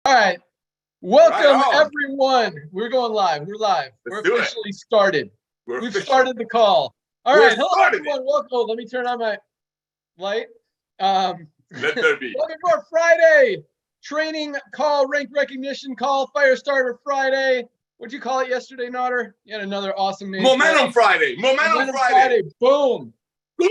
All right. Welcome, everyone. We're going live. We're live. We're officially started. We've started the call. All right. Hello, everyone. Welcome. Oh, let me turn on my light. Let there be. Welcome to our Friday training call, rank recognition call, Firestarter Friday. What'd you call it yesterday, Notter? You had another awesome name. Momentum Friday. Momentum Friday. Boom.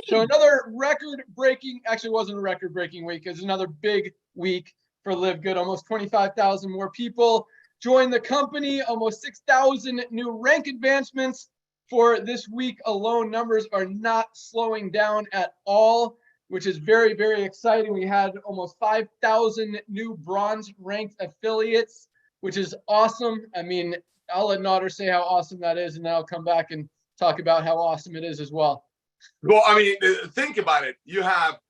So another record-breaking, actually it wasn't a record-breaking week. It was another big week for LiveGood. Almost 25,000 more people joined the company. Almost 6,000 new rank advancements for this week alone. Numbers are not slowing down at all, which is very, very exciting. We had almost 5,000 new bronze ranked affiliates, which is awesome. I mean, I'll let Notter say how awesome that is, and then I'll come back and talk about how awesome it is as well. Well, I mean, think about it. You have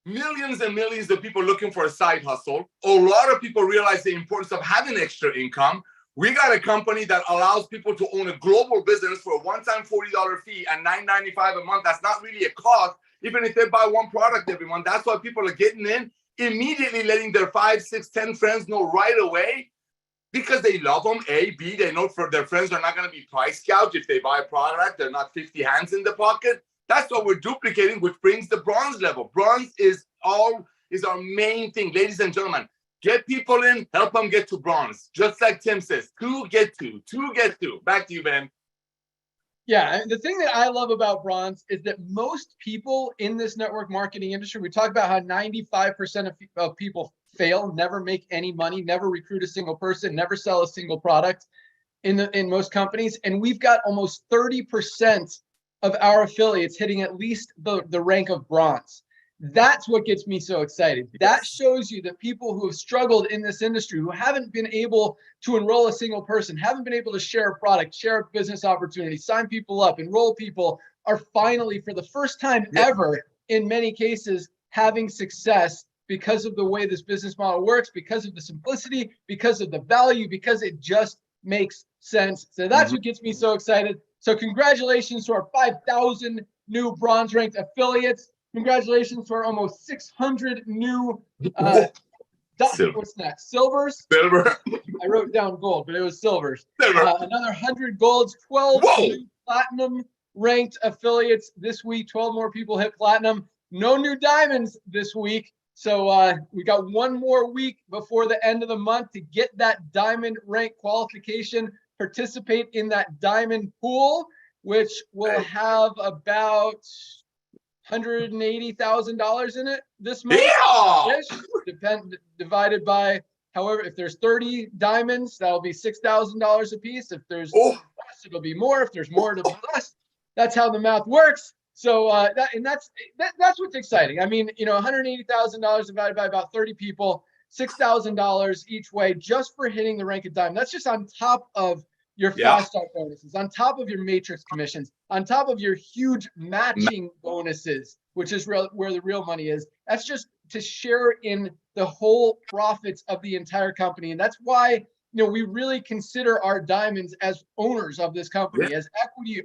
millions and millions of people looking for a side hustle. A lot of people realize the importance of having extra income. We got a company that allows people to own a global business for a one-time $40 fee and $9.95 a month. That's not really a cost, even if they buy one product every month. That's why people are getting in, immediately letting their 5, 6, 10 friends know right away, because they love them. A, B, they know for their friends are not going to be price gouged. If they buy a product, they're not 50 hands in the pocket. That's what we're duplicating, which brings the bronze level. Bronze is our main thing. Ladies and gentlemen, get people in, help them get to bronze. Just like Tim says, two get to. Back to you, Ben. Yeah, the thing that I love about bronze is that most people in this network marketing industry, we talk about how 95% of people fail, never make any money, never recruit a single person, never sell a single product in most companies. And we've got almost 30% of our affiliates hitting at least the rank of bronze. That's what gets me so excited. That shows you that people who have struggled in this industry, who haven't been able to enroll a single person, haven't been able to share a product, share a business opportunity, sign people up, enroll people, are finally, for the first time ever, in many cases, having success because of the way this business model works, because of the simplicity, because of the value, because it just makes sense. So that's what gets me so excited. So congratulations to our 5,000 new bronze ranked affiliates. Congratulations to our almost 600 new, what's next? Silvers? Silver. I wrote down gold, but it was silvers. Silver. Another 100 golds, 12 new platinum ranked affiliates this week. 12 more people hit platinum. No new diamonds this week. So we got one more week before the end of the month to get that diamond rank qualification, participate in that diamond pool, which will have about $180,000 in it this month. Divided by, however, if there's 30 diamonds, that'll be $6,000 a piece. If there's less, it'll be more. If there's more, it'll be less. That's how the math works. So that's what's exciting. I mean, you know, $180,000 divided by about 30 people, $6,000 each way just for hitting the rank of diamond. That's just on top of your fast start bonuses, on top of your matrix commissions, on top of your huge matching bonuses, which is where the real money is. That's just to share in the whole profits of the entire company. And that's why, you know, we really consider our diamonds as owners of this company, as equity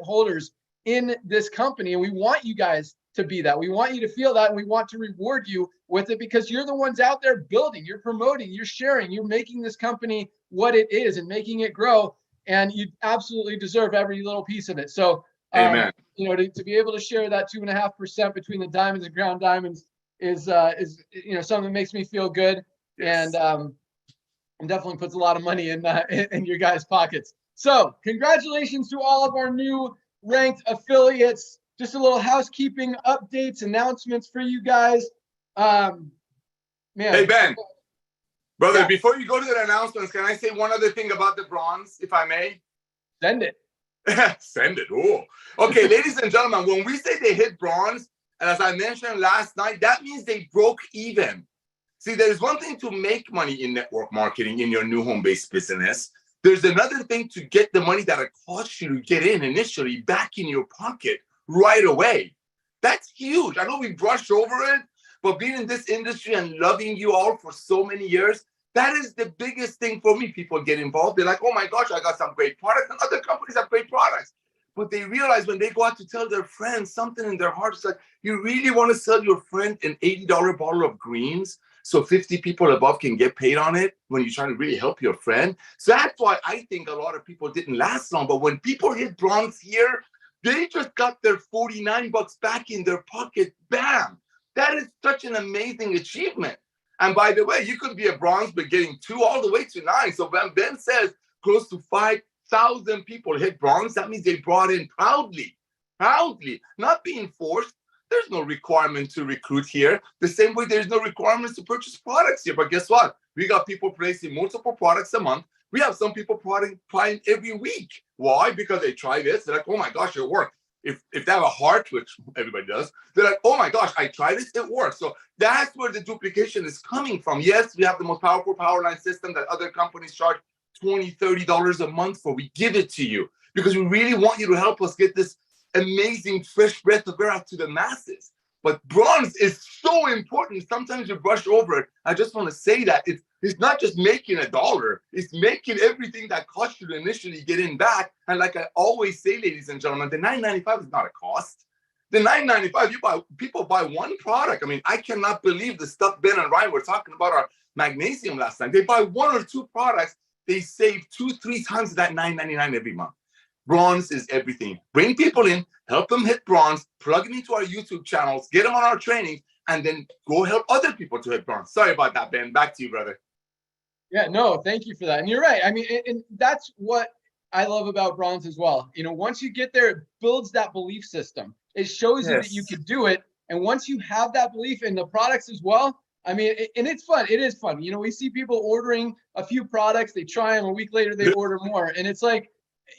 holders in this company. And we want you guys to be that. We want you to feel that, and we want to reward you with it, because you're the ones out there building, you're promoting, you're sharing, you're making this company what it is and making it grow. And you absolutely deserve every little piece of it. So, amen. You know, to be able to share that 2.5% between the diamonds and ground diamonds is you know, something that makes me feel good, and definitely puts a lot of money in your guys' pockets. So congratulations to all of our new ranked affiliates. Just a little housekeeping updates, announcements for you guys. Man, hey Ben, brother, before you go to the announcements, can I say one other thing about the bronze, if I may? Send it. Send it. Oh, okay, ladies and gentlemen, when we say they hit bronze, and as I mentioned last night, that means they broke even. See, there's one thing to make money in network marketing in your new home-based business. There's another thing to get the money that it cost you to get in initially back in your pocket right away. That's huge. I know we brushed over it, but being in this industry and loving you all for so many years, that is the biggest thing for me. People get involved. They're like, oh my gosh, I got some great products, and other companies have great products. But they realize when they go out to tell their friends, something in their heart is like, you really want to sell your friend an $80 bottle of greens? so 50 people above can get paid on it when you're trying to really help your friend. So that's why I think a lot of people didn't last long. But when people hit bronze here, they just got their $49 back in their pocket. Bam! That is such an amazing achievement. And by the way, you could be a bronze, but getting 2 all the way to 9. So when Ben says close to 5,000 people hit bronze, that means they brought in proudly, not being forced. There's no requirement to recruit here. The same way there's no requirements to purchase products here. But guess what? We got people placing multiple products a month. We have some people trying every week. Why? Because they try this. They're like, oh my gosh, it worked. If they have a heart, which everybody does, they're like, oh my gosh, I tried this, it works. So that's where the duplication is coming from. Yes, we have the most powerful power line system that other companies charge $20, $30 a month for. We give it to you because we really want you to help us get this amazing fresh breath of air out to the masses. But bronze is so important. Sometimes you brush over it. I just want to say that it's not just making $1. It's making everything that cost you to initially get in back. And like I always say, ladies and gentlemen, the $9.95 is not a cost. The $9.95, people buy one product. I mean, I cannot believe the stuff Ben and Ryan were talking about our magnesium last time. They buy 1 or 2 products. They save 2-3 times that $9.99 every month. Bronze is everything. Bring people in, help them hit bronze, plug them into our YouTube channels, get them on our trainings, and then go help other people to hit bronze. Sorry about that, Ben. Back to you, brother. Yeah, no, thank you for that. And you're right. I mean, and that's what I love about bronze as well. You know, once you get there, it builds that belief system. It shows you that you can do it. And once you have that belief in the products as well, I mean, and it's fun. It is fun. You know, we see people ordering a few products, they try them, a week later they order more. And it's like,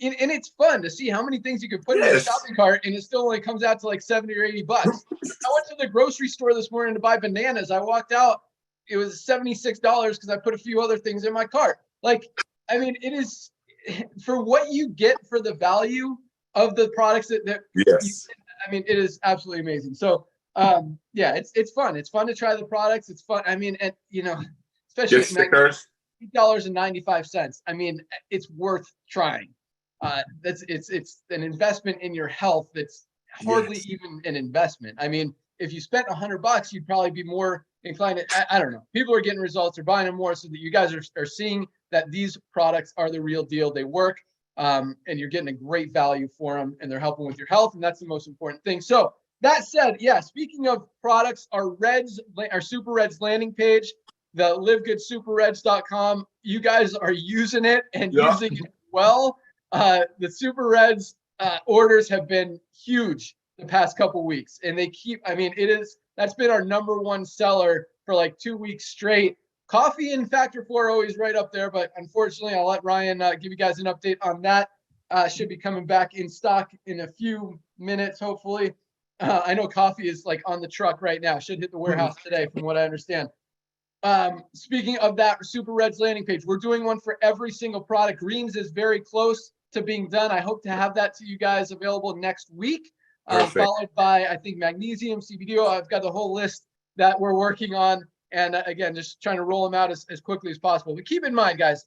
and it's fun to see how many things you can put in your shopping cart, and it still only comes out to like 70 or 80 bucks. I went to the grocery store this morning to buy bananas. I walked out, it was $76 because I put a few other things in my cart. Like, I mean, it is for what you get for the value of the products that I mean, it is absolutely amazing. So yeah, it's fun. It's fun to try the products. It's fun. I mean, and you know, especially at $8.95. I mean, it's worth trying. It's an investment in your health. That's hardly even an investment. I mean, if you spent $100, you'd probably be more inclined to, I don't know. People are getting results, they're buying them more, so that you guys are seeing that these products are the real deal. They work, and you're getting a great value for them, and they're helping with your health, and that's the most important thing. So that said, yeah, speaking of products, our Super Reds landing page, the LiveGoodSuperReds.com, you guys are using it and using it well. The Super Reds orders have been huge the past couple weeks, and they keep, I mean, that's been our #1 seller for like 2 weeks straight. Coffee and Factor 4 are always right up there, but unfortunately, I'll let Ryan give you guys an update on that. Should be coming back in stock in a few minutes, hopefully. I know coffee is like on the truck right now. Should hit the warehouse today, from what I understand. Speaking of that Super Reds landing page, we're doing one for every single product. Greens is very close to being done. I hope to have that to you guys available next week, followed by, I think, magnesium, CBD. I've got the whole list that we're working on. And again, just trying to roll them out as quickly as possible. But keep in mind, guys,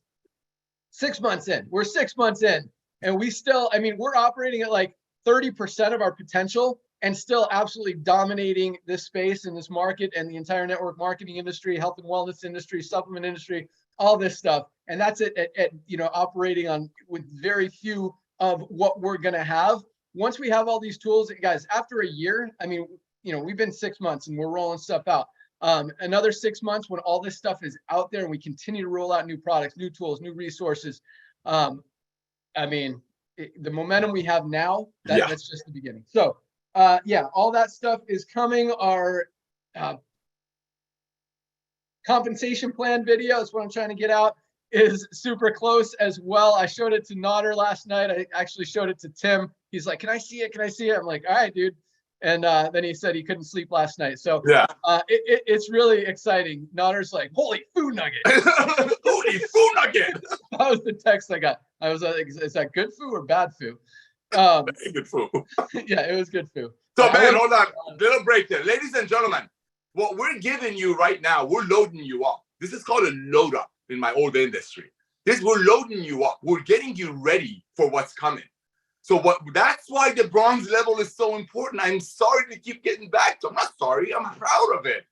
6 months in, we're 6 months in, and we still, I mean, we're operating at like 30% of our potential and still absolutely dominating this space and this market and the entire network marketing industry, health and wellness industry, supplement industry, all this stuff. And that's at you know, operating on with very few of what we're going to have. Once we have all these tools, guys, after a year, I mean, you know, we've been 6 months and we're rolling stuff out. Another 6 months when all this stuff is out there and we continue to roll out new products, new tools, new resources. I mean, the momentum we have now, that's just the beginning. So yeah, all that stuff is coming. Our compensation plan video is what I'm trying to get out, is super close as well. I showed it to Nodder last night. I actually showed it to Tim. He's like, can I see it? Can I see it? I'm like, all right, dude. And then he said he couldn't sleep last night. So yeah, it's really exciting. Nodder's like, holy food nugget. Holy food nugget. That was the text I got. I was like, is that good food or bad food? Good food. Yeah, it was good food. So man, hold on. Little break there. Ladies and gentlemen, what we're giving you right now, we're loading you up. This is called a load up in my old industry. We're loading you up. We're getting you ready for what's coming. So that's why the bronze level is so important. I'm sorry to keep getting back to. I'm not sorry. I'm proud of it.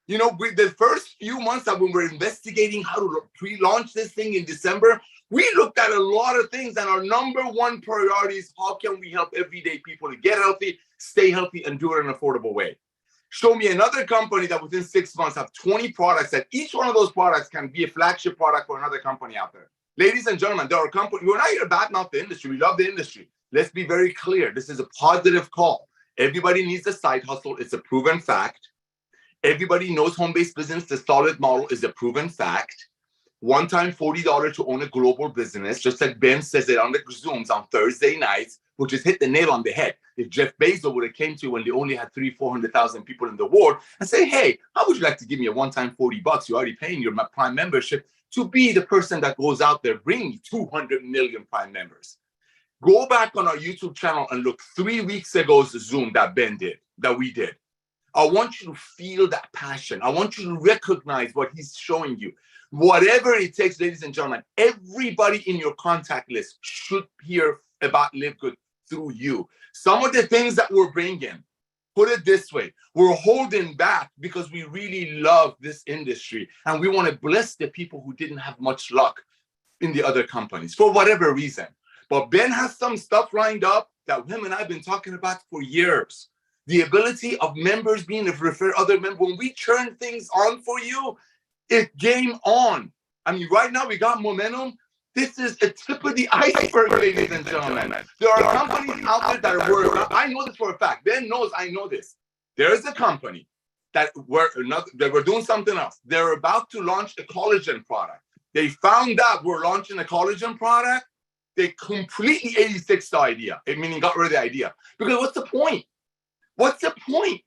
You know, the first few months that we were investigating how to pre-launch this thing in December, we looked at a lot of things, and our number one priority is how can we help everyday people to get healthy, stay healthy, and do it in an affordable way. Show me another company that within 6 months have 20 products that each one of those products can be a flagship product for another company out there. Ladies and gentlemen, there are companies, we're not here to badmouth the industry. We love the industry. Let's be very clear. This is a positive call. Everybody needs a side hustle. It's a proven fact. Everybody knows home-based business, the solid model is a proven fact. One time $40 to own a global business, just like Ben says it on the Zooms on Thursday nights, which just hit the nail on the head. If Jeff Bezos would have came to you when they only had 300,000-400,000 people in the world and say, hey, how would you like to give me a one-time $40? You're already paying your Prime membership to be the person that goes out there bringing 200 million Prime members. Go back on our YouTube channel and look 3 weeks ago's Zoom that Ben did, that we did. I want you to feel that passion. I want you to recognize what he's showing you. Whatever it takes, ladies and gentlemen, everybody in your contact list should hear about LiveGood through you. Some of the things that we're bringing, put it this way, we're holding back because we really love this industry and we want to bless the people who didn't have much luck in the other companies for whatever reason. But Ben has some stuff lined up that him and I have been talking about for years. The ability of members being able to refer other members. When we turn things on for you, it's game on. I mean, right now we got momentum. This is a tip of the iceberg, ladies and gentlemen. There are companies out there that are working. I know this for a fact. Ben knows I know this. There is a company that we're doing something else. They're about to launch a collagen product. They found out we're launching a collagen product. They completely 86 the idea, meaning got rid of the idea. Because what's the point? What's the point?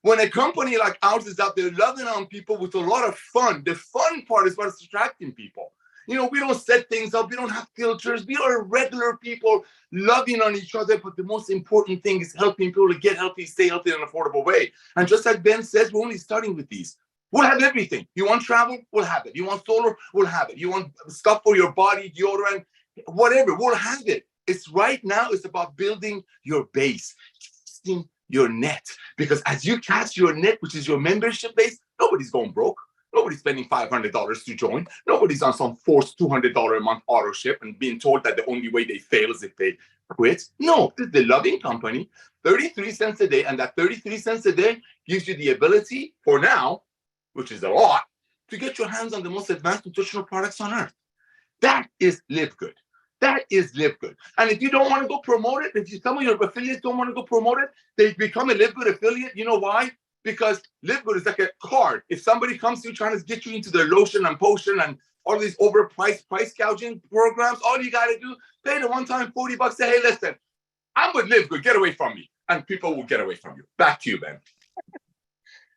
When a company like ours is out there loving on people with a lot of fun, the fun part is what's attracting people. You know, we don't set things up. We don't have filters. We are regular people loving on each other. But the most important thing is helping people to get healthy, stay healthy in an affordable way. And just like Ben says, we're only starting with these. We'll have everything. You want travel? We'll have it. You want solar? We'll have it. You want stuff for your body, deodorant, whatever? We'll have it. It's right now, it's about building your base, casting your net. Because as you cast your net, which is your membership base, nobody's going broke. Nobody's spending $500 to join. Nobody's on some forced $200 a month auto ship and being told that the only way they fail is if they quit. No, this is the loving company, 33 cents a day. And that 33 cents a day gives you the ability for now, which is a lot, to get your hands on the most advanced nutritional products on earth. That is LiveGood. That is LiveGood. And if you don't want to go promote it, if some of your affiliates don't want to go promote it, they become a LiveGood affiliate. You know why? Because LiveGood is like a card. If somebody comes to you trying to get you into their lotion and potion and all these overpriced price gouging programs, all you got to do, pay the one-time $40, say, hey, listen, I'm with LiveGood, get away from me. And people will get away from you. Back to you, Ben.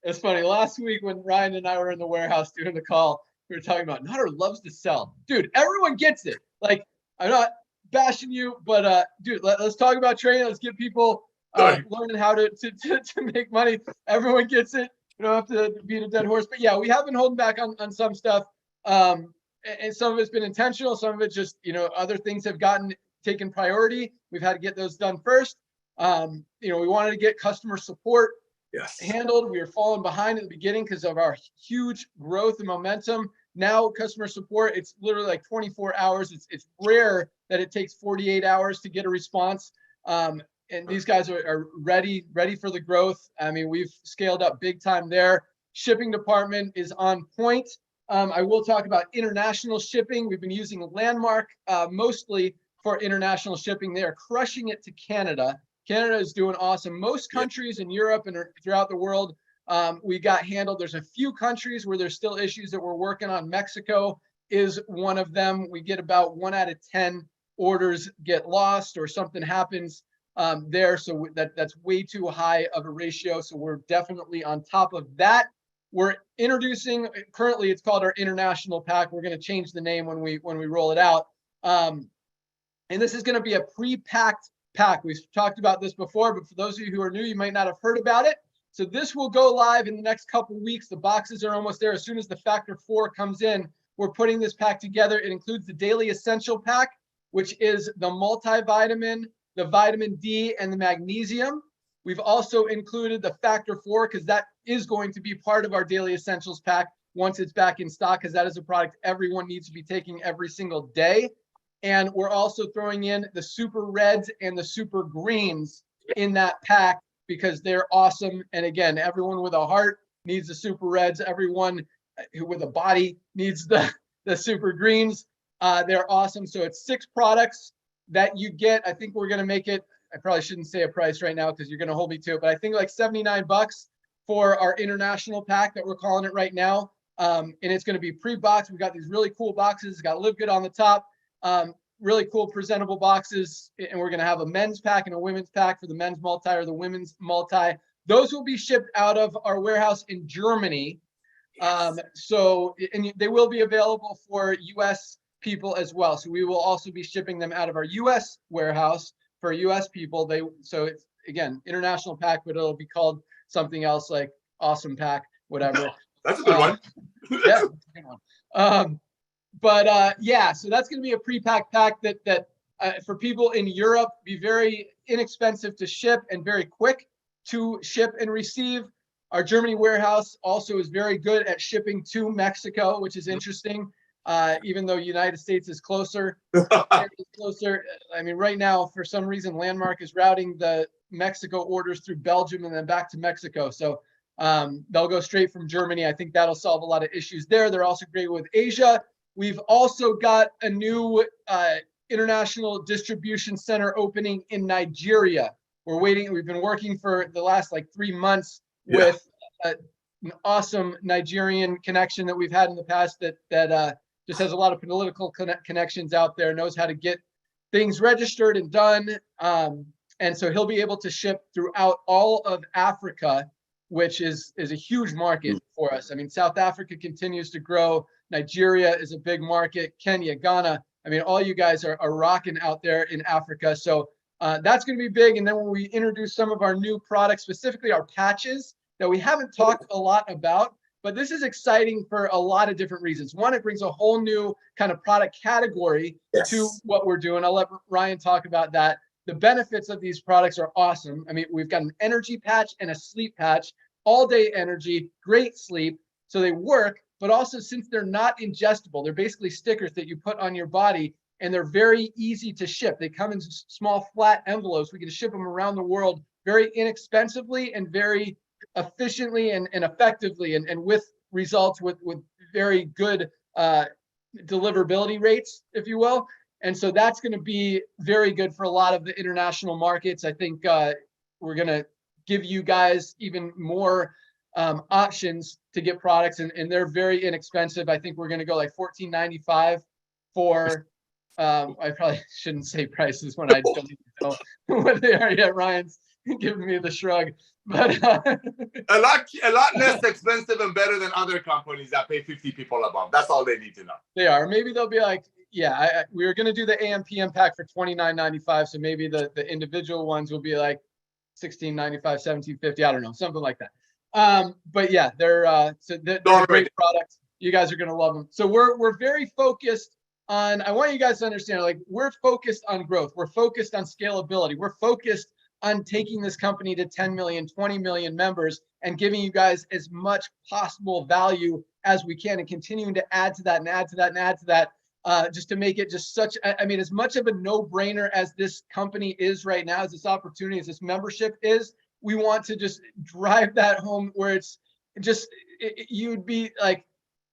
It's funny. Last week when Ryan and I were in the warehouse doing the call, we were talking about Nutter loves to sell. Dude, everyone gets it. Like, I'm not bashing you, but dude, let's talk about training. Let's get people learning how to make money. Everyone gets it. You don't have to beat a dead horse. But yeah, we have been holding back on some stuff. And some of it's been intentional. Some of it just, other things have taken priority. We've had to get those done first. We wanted to get customer support handled. We were falling behind at the beginning because of our huge growth and momentum. Now customer support, it's literally like 24 hours. It's rare that it takes 48 hours to get a response. And these guys are ready for the growth. I mean, we've scaled up big time there. Shipping department is on point. I will talk about international shipping. We've been using Landmark mostly for international shipping. They are crushing it to Canada. Canada is doing awesome. Most countries in Europe and throughout the world, we got handled. There's a few countries where there's still issues that we're working on. Mexico is one of them. We get about 1 out of 10 orders get lost or something happens there. So that's way too high of a ratio. So we're definitely on top of that. We're introducing, currently it's called our international pack. We're going to change the name when we roll it out. And this is going to be a pre-packed pack. We've talked about this before, but for those of you who are new, you might not have heard about it. So this will go live in the next couple weeks. The boxes are almost there. As soon as the Factor 4 comes in, we're putting this pack together. It includes the Daily Essential Pack, which is the multivitamin, the vitamin D, and the magnesium. We've also included the Factor 4 because that is going to be part of our daily essentials pack once it's back in stock, because that is a product everyone needs to be taking every single day. And we're also throwing in the super reds and the super greens in that pack because they're awesome. And again, everyone with a heart needs the super reds. Everyone with a body needs the super greens. They're awesome. So it's 6 products that you get. I think we're going to make it, I probably shouldn't say a price right now because you're going to hold me to it, but I think like $79 for our international pack that we're calling it right now. And it's going to be pre-boxed. We've got these really cool boxes. It's got LiveGood on the top. Really cool presentable boxes. And we're going to have a men's pack and a women's pack for the men's multi or the women's multi. Those will be shipped out of our warehouse in Germany. Yes. And they will be available for US people as well. So we will also be shipping them out of our US warehouse for US people. So it's, again, international pack, but it'll be called something else like awesome pack, whatever. That's a good one. Yeah, that's a good one. Yeah, so that's going to be a pre-packed pack that for people in Europe, be very inexpensive to ship and very quick to ship and receive. Our Germany warehouse also is very good at shipping to Mexico, which is interesting. Even though United States is closer, I mean, right now, for some reason, Landmark is routing the Mexico orders through Belgium and then back to Mexico. So they'll go straight from Germany. I think that'll solve a lot of issues there. They're also great with Asia. We've also got a new international distribution center opening in Nigeria. We're waiting. We've been working for the last like 3 months with an awesome Nigerian connection that we've had in the past that just has a lot of political connections out there, knows how to get things registered and done. And so he'll be able to ship throughout all of Africa, which is a huge market for us. I mean, South Africa continues to grow. Nigeria is a big market. Kenya, Ghana. I mean, all you guys are rocking out there in Africa. So that's going to be big. And then when we introduce some of our new products, specifically our patches that we haven't talked a lot about, but this is exciting for a lot of different reasons. One, it brings a whole new kind of product category to what we're doing. I'll let Ryan talk about that. The benefits of these products are awesome. I mean, we've got an energy patch and a sleep patch, all day energy, great sleep. So they work, but also since they're not ingestible, they're basically stickers that you put on your body and they're very easy to ship. They come in small flat envelopes. We can ship them around the world very inexpensively and very efficiently and effectively and with results with very good deliverability rates, if you will. And so that's going to be very good for a lot of the international markets. I think we're going to give you guys even more options to get products, and they're very inexpensive. I think we're going to go like $14.95 for I probably shouldn't say prices when I don't even know what they are yet. Ryan's giving me the shrug, but a lot less expensive and better than other companies that pay 50 people above. That's all they need to know. They are. Maybe they'll be like, yeah, we were going to do the AM PM pack for $29.95, so maybe the individual ones will be like $16.95, $17.50. I don't know, something like that. But yeah, they're great products. You guys are going to love them. So we're very focused on. I want you guys to understand, like, we're focused on growth. We're focused on scalability. We're focused on taking this company to 10 million, 20 million members and giving you guys as much possible value as we can and continuing to add to that and add to that and add to that. Just to make it just such, I mean, as much of a no-brainer as this company is right now, as this opportunity, as this membership is, we want to just drive that home where it's just, you'd be like,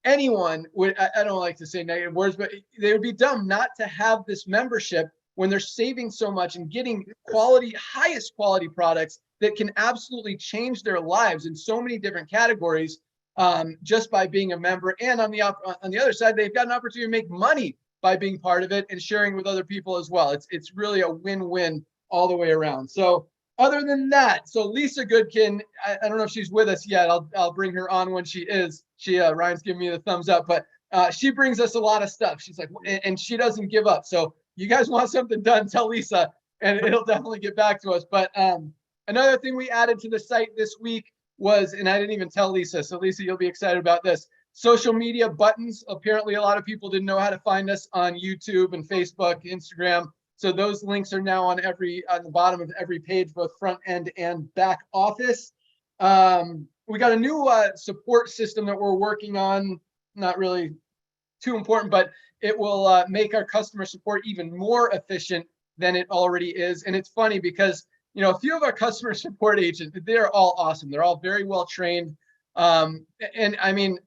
anyone would, I don't like to say negative words, but they would be dumb not to have this membership when they're saving so much and getting quality, highest quality products that can absolutely change their lives in so many different categories. Just by being a member, and on the other side, they've got an opportunity to make money by being part of it and sharing with other people as well. It's really a win-win all the way around. So other than that, so Lisa Goodkin, I don't know if she's with us yet. I'll bring her on when she is. Ryan's giving me the thumbs up, but she brings us a lot of stuff. She's like, and she doesn't give up. So you guys want something done, tell Lisa, and it'll definitely get back to us. But another thing we added to the site this week was, and I didn't even tell Lisa, so Lisa, you'll be excited about this, social media buttons. Apparently, a lot of people didn't know how to find us on YouTube and Facebook, Instagram. So those links are now on the bottom of every page, both front end and back office. we got a new support system that we're working on. Not really too important, but it will make our customer support even more efficient than it already is. And it's funny because, a few of our customer support agents, they're all awesome. They're all very well trained. And I mean,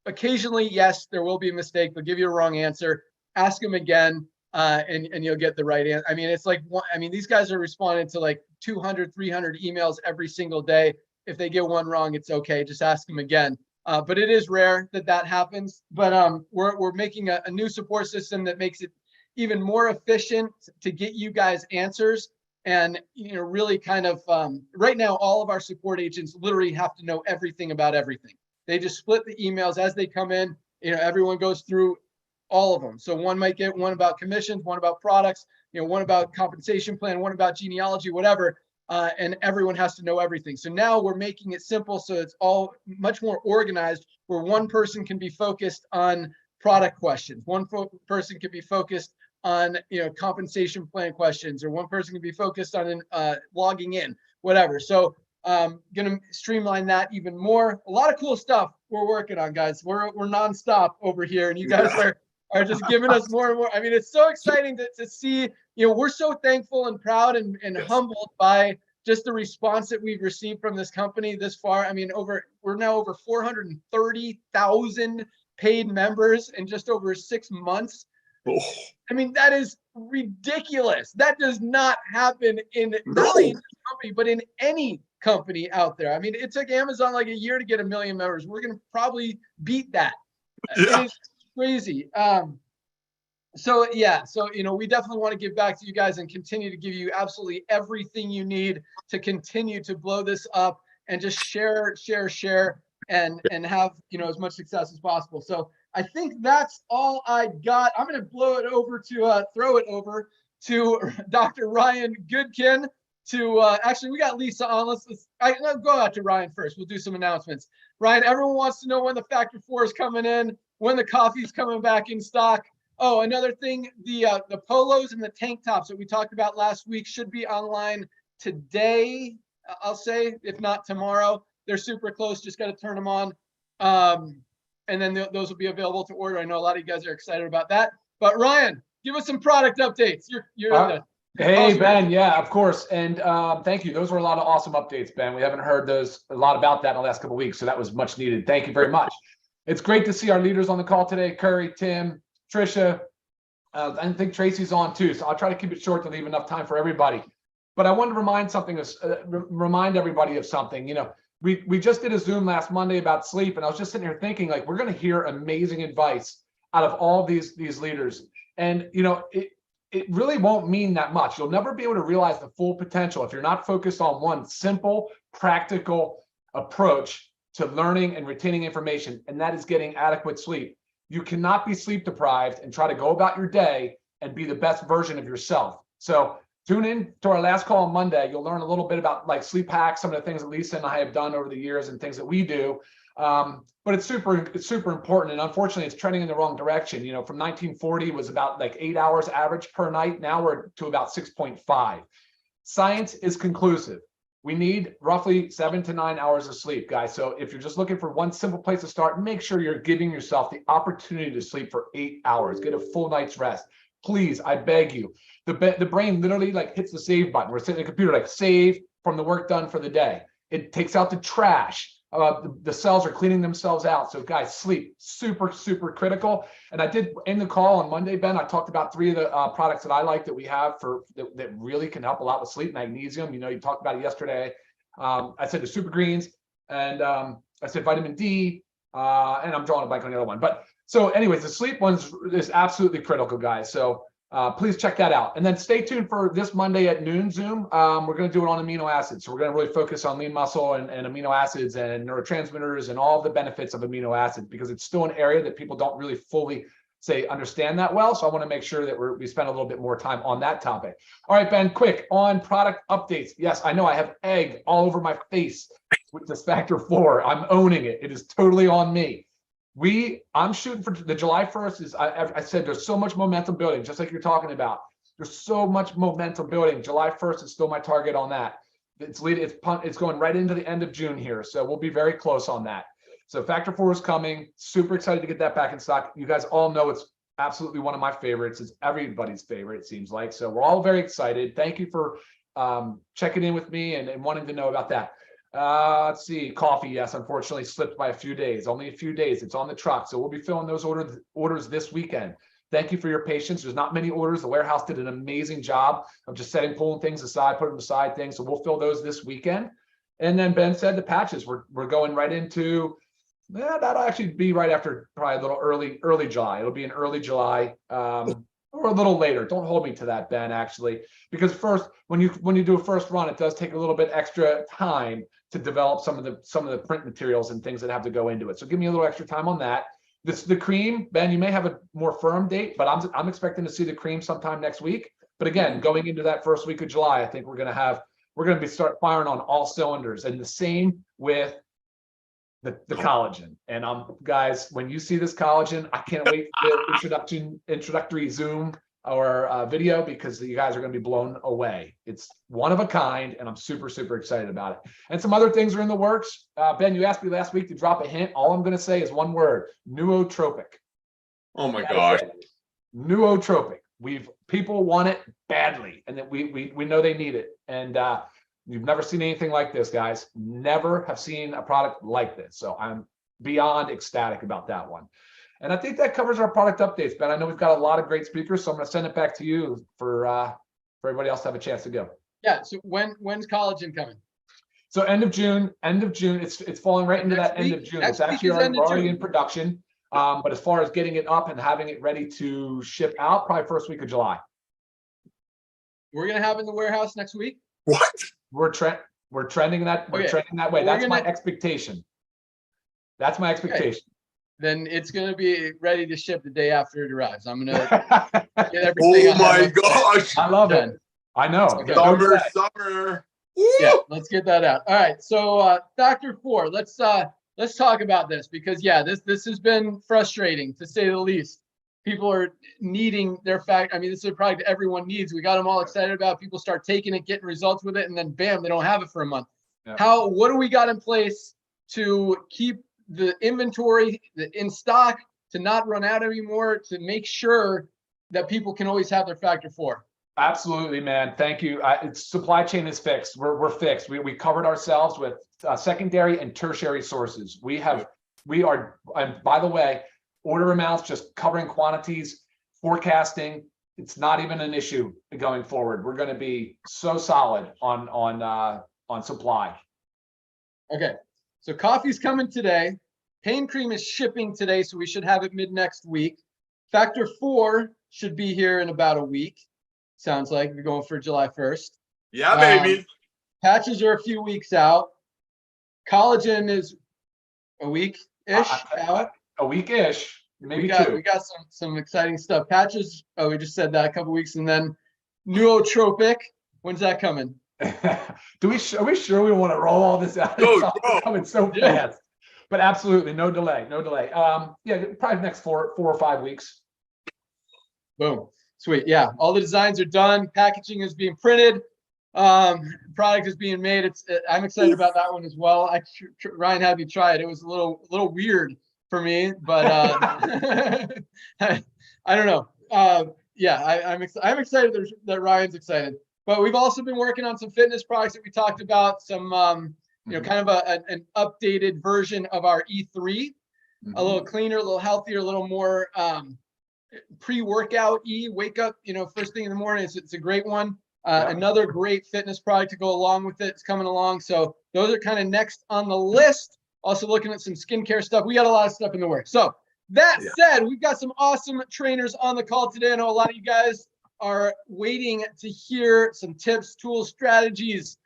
occasionally, yes, there will be a mistake. They'll give you a wrong answer. Ask them again, and you'll get the right answer. I mean, it's like, these guys are responding to like 200, 300 emails every single day. If they get one wrong, it's okay. Just ask them again. But it is rare that happens. But we're making a new support system that makes it even more efficient to get you guys answers. And, really kind of right now, all of our support agents literally have to know everything about everything. They just split the emails as they come in. Everyone goes through all of them. So one might get one about commissions, one about products, one about compensation plan, one about genealogy, whatever. And everyone has to know everything. So now we're making it simple. So it's all much more organized, where one person can be focused on product questions. One person can be focused on, compensation plan questions, or one person can be focused on logging in, whatever. So going to streamline that even more. A lot of cool stuff we're working on, guys. We're nonstop over here, and you guys are just giving us more and more. I mean, it's so exciting to see. We're so thankful and proud and yes, humbled by just the response that we've received from this company this far. I mean, we're now over 430,000 paid members in just over 6 months. Oh. I mean, that is ridiculous. That does not happen in really in this company, but in any company out there. I mean, it took Amazon like a year to get 1 million members. We're going to probably beat that. Yeah. It is crazy. So we definitely want to give back to you guys and continue to give you absolutely everything you need to continue to blow this up and just share and have, as much success as possible. So I think that's all I got. I'm going to throw it over to Dr. Ryan Goodkin actually, we got Lisa on. Let's go out to Ryan first. We'll do some announcements. Ryan, everyone wants to know when the Factor 4 is coming in, when the coffee's coming back in stock. Oh, another thing, the polos and the tank tops that we talked about last week should be online today, I'll say, if not tomorrow. They're super close. Just got to turn them on. And then those will be available to order. I know a lot of you guys are excited about that. But Ryan, give us some product updates. Hey, Ben. Yeah, of course. And thank you. Those were a lot of awesome updates, Ben. We haven't heard a lot about that in the last couple of weeks. So that was much needed. Thank you very much. It's great to see our leaders on the call today. Curry, Tim, Trisha. I think Tracy's on too. So I'll try to keep it short to leave enough time for everybody. But I wanted to remind everybody of something. We just did a Zoom last Monday about sleep, and I was just sitting here thinking, like, we're going to hear amazing advice out of all these leaders. And, it really won't mean that much. You'll never be able to realize the full potential if you're not focused on one simple, practical approach to learning and retaining information, and that is getting adequate sleep. You cannot be sleep deprived and try to go about your day and be the best version of yourself. So tune in to our last call on Monday. You'll learn a little bit about like sleep hacks, some of the things that Lisa and I have done over the years and things that we do. But it's super important. And unfortunately, it's trending in the wrong direction. From 1940 was about like 8 hours average per night. Now we're to about 6.5. Science is conclusive. We need roughly 7 to 9 hours of sleep, guys. So if you're just looking for one simple place to start, make sure you're giving yourself the opportunity to sleep for 8 hours. Get a full night's rest. Please, I beg you. The brain literally like hits the save button. We're sitting at the computer like save from the work done for the day. It takes out the trash. The cells are cleaning themselves out. So guys, sleep, super critical. And I did in the call on Monday, Ben, I talked about 3 of the products that I like that we have that really can help a lot with sleep. Magnesium, you talked about it yesterday. I said the super greens, and I said vitamin D, and I'm drawing a blank on the other one. But so anyways, the sleep one is absolutely critical, guys. So please check that out. And then stay tuned for this Monday at noon Zoom. We're going to do it on amino acids. So we're going to really focus on lean muscle and amino acids and neurotransmitters and all the benefits of amino acids, because it's still an area that people don't really fully understand that well. So I want to make sure that we spend a little bit more time on that topic. All right, Ben, quick on product updates. Yes, I know I have egg all over my face with this Factor 4. I'm owning it. It is totally on me. I'm shooting for the July 1st. I said there's so much momentum building, just like you're talking about. There's so much momentum building. July 1st is still my target on that. It's going right into the end of June here. So we'll be very close on that. So Factor 4 is coming. Super excited to get that back in stock. You guys all know it's absolutely one of my favorites. It's everybody's favorite, it seems like. So we're all very excited. Thank you for checking in with me and wanting to know about that. Let's see, coffee. Yes, unfortunately slipped by a few days, only a few days. It's on the truck. So we'll be filling those orders this weekend. Thank you for your patience. There's not many orders. The warehouse did an amazing job of just pulling things aside, putting aside things. So we'll fill those this weekend. And then Ben said the patches, we're going right into, that'll actually be right after probably a little early July. It'll be in early July or a little later. Don't hold me to that, Ben, actually, because first, when you do a first run, it does take a little bit extra time to develop some of the print materials and things that have to go into it. So give me a little extra time on that. The cream, Ben, you may have a more firm date, but I'm expecting to see the cream sometime next week. But again, going into that first week of July, I think we're going to start firing on all cylinders. And the same with the collagen. And guys, when you see this collagen, I can't wait for the introductory Zoom or video, because you guys are going to be blown away. It's one of a kind, and I'm super, super excited about it. And some other things are in the works. Ben, you asked me last week to drop a hint. All I'm going to say is one word: nootropic. Oh my gosh. Nootropic. People want it badly, and that we know they need it. And you've never seen anything like this, guys. Never have seen a product like this. So I'm beyond ecstatic about that one. And I think that covers our product updates, Ben. I know we've got a lot of great speakers, so I'm going to send it back to you for everybody else to have a chance to go. Yeah. So when's collagen coming? So end of June. It's falling right into that end of June. It's actually already in production. But as far as getting it up and having it ready to ship out, probably first week of July. We're going to have it in the warehouse next week. What? We're trending that. We're trending that way. That's my expectation. That's my expectation. Okay. Then it's going to be ready to ship the day after it arrives. I'm going to get everything. Oh my gosh. I love it. I know. Okay. Summer. Yeah, let's get that out. All right. So Factor 4, let's talk about this, because this has been frustrating, to say the least. People are needing their this is a product everyone needs. We got them all excited about. People start taking it, getting results with it, and then bam, they don't have it for a month. Yeah. What do we got in place to keep the inventory in stock, to not run out anymore, to make sure that people can always have their Factor 4? Absolutely, man. Thank you. Supply chain is fixed. We're fixed. We covered ourselves with secondary and tertiary sources. We are, and by the way, order amounts, just covering quantities, forecasting, it's not even an issue going forward. We're going to be so solid on supply. Okay. So coffee's coming today. Pain cream is shipping today, so we should have it mid next week. Factor 4 should be here in about a week. Sounds like we're going for July 1st. Yeah, baby. Patches are a few weeks out. Collagen is a week-ish out. A week-ish, maybe two. We got some exciting stuff. Patches, we just said that a couple weeks. And then nootropic, when's that coming? Are we sure we want to roll all this out? It's coming so fast. But absolutely, no delay. Yeah, probably next 4 or 5 weeks. Boom. Sweet. Yeah, all the designs are done. Packaging is being printed. Product is being made. I'm excited about that one as well. Ryan had me try it. It was a little weird for me, but I don't know. I'm excited that Ryan's excited. But we've also been working on some fitness products that we talked about. Some kind of an updated version of our E3, a little cleaner, a little healthier, a little more pre-workout wake up, first thing in the morning. It's a great one. Another great fitness product to go along with it is coming along. So those are kind of next on the list. Also looking at some skincare stuff. We got a lot of stuff in the works. So that said, we've got some awesome trainers on the call today. I know a lot of you guys are waiting to hear some tips, tools, strategies,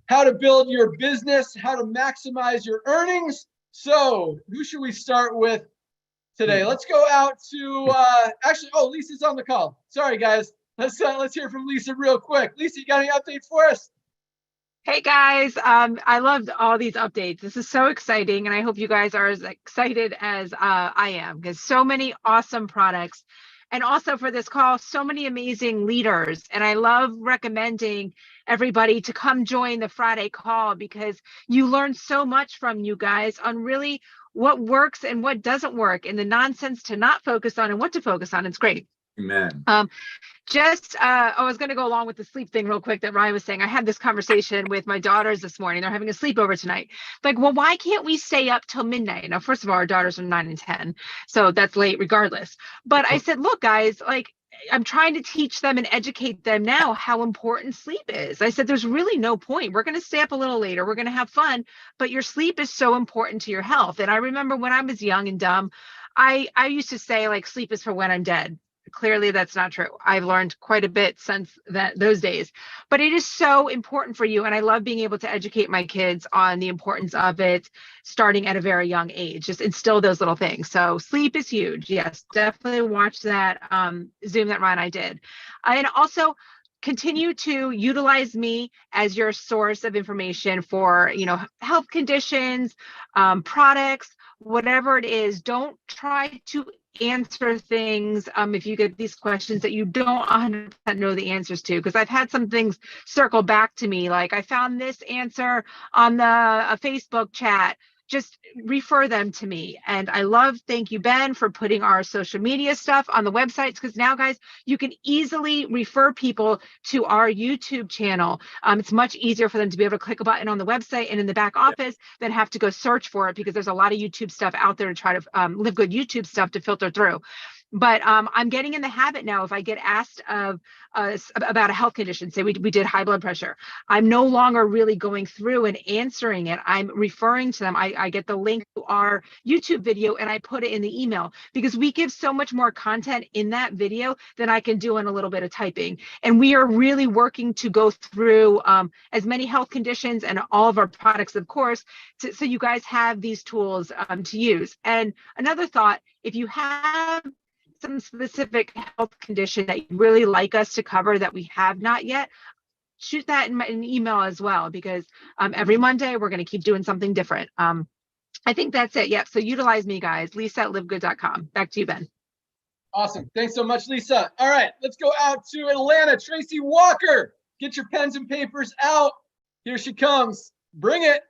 how to build your business, how to maximize your earnings. So who should we start with today? Let's go out to Lisa's on the call. Sorry, guys. Let's hear from Lisa real quick. Lisa, you got any updates for us? Hey guys, I loved all these updates. This is so exciting, and I hope you guys are as excited as I am, because so many awesome products. and also for this call, so many amazing leaders. And I love recommending everybody to come join the Friday call, because you learn so much from you guys on really what works and what doesn't work, and the nonsense to not focus on and what to focus on. It's great. Amen. I was going to go along with the sleep thing real quick that Ryan was saying. I had this conversation with my daughters this morning. They're having a sleepover tonight. Like, well, why can't we stay up till midnight? Now, first of all, our daughters are 9 and 10, so that's late regardless. But I said, look, guys, like, I'm trying to teach them and educate them now how important sleep is. I said, there's really no point. We're going to stay up a little later. We're going to have fun, but your sleep is so important to your health. And I remember when I was young and dumb, I used to say, like, sleep is for when I'm dead. Clearly, that's not true. I've learned quite a bit since those days, but it is so important for you. And I love being able to educate my kids on the importance of it, starting at a very young age. Just instill those little things. So sleep is huge. Yes, definitely watch that Zoom that Ryan and I did. And also continue to utilize me as your source of information for, health conditions, products, whatever it is. Don't try to answer things if you get these questions that you don't 100% know the answers to, because I've had some things circle back to me, like, I found this answer on a Facebook chat. Just refer them to me. And thank you, Ben, for putting our social media stuff on the websites, because now, guys, you can easily refer people to our YouTube channel. It's much easier for them to be able to click a button on the website and in the back office than have to go search for it, because there's a lot of YouTube stuff out there to try to LiveGood YouTube stuff to filter through. But I'm getting in the habit now, if I get asked about a health condition, say we did high blood pressure, I'm no longer really going through and answering it. I'm referring to them. I get the link to our YouTube video and I put it in the email, because we give so much more content in that video than I can do in a little bit of typing. And we are really working to go through as many health conditions and all of our products, of course, so you guys have these tools to use. And another thought, if you have some specific health condition that you'd really like us to cover that we have not yet, shoot that in an email as well, because every Monday we're going to keep doing something different. I think that's it. Yep. So utilize me, guys. Lisa@livegood.com. Back to you, Ben. Awesome. Thanks so much, Lisa. All right, let's go out to Atlanta. Tracy Walker, get your pens and papers out. Here she comes. Bring it.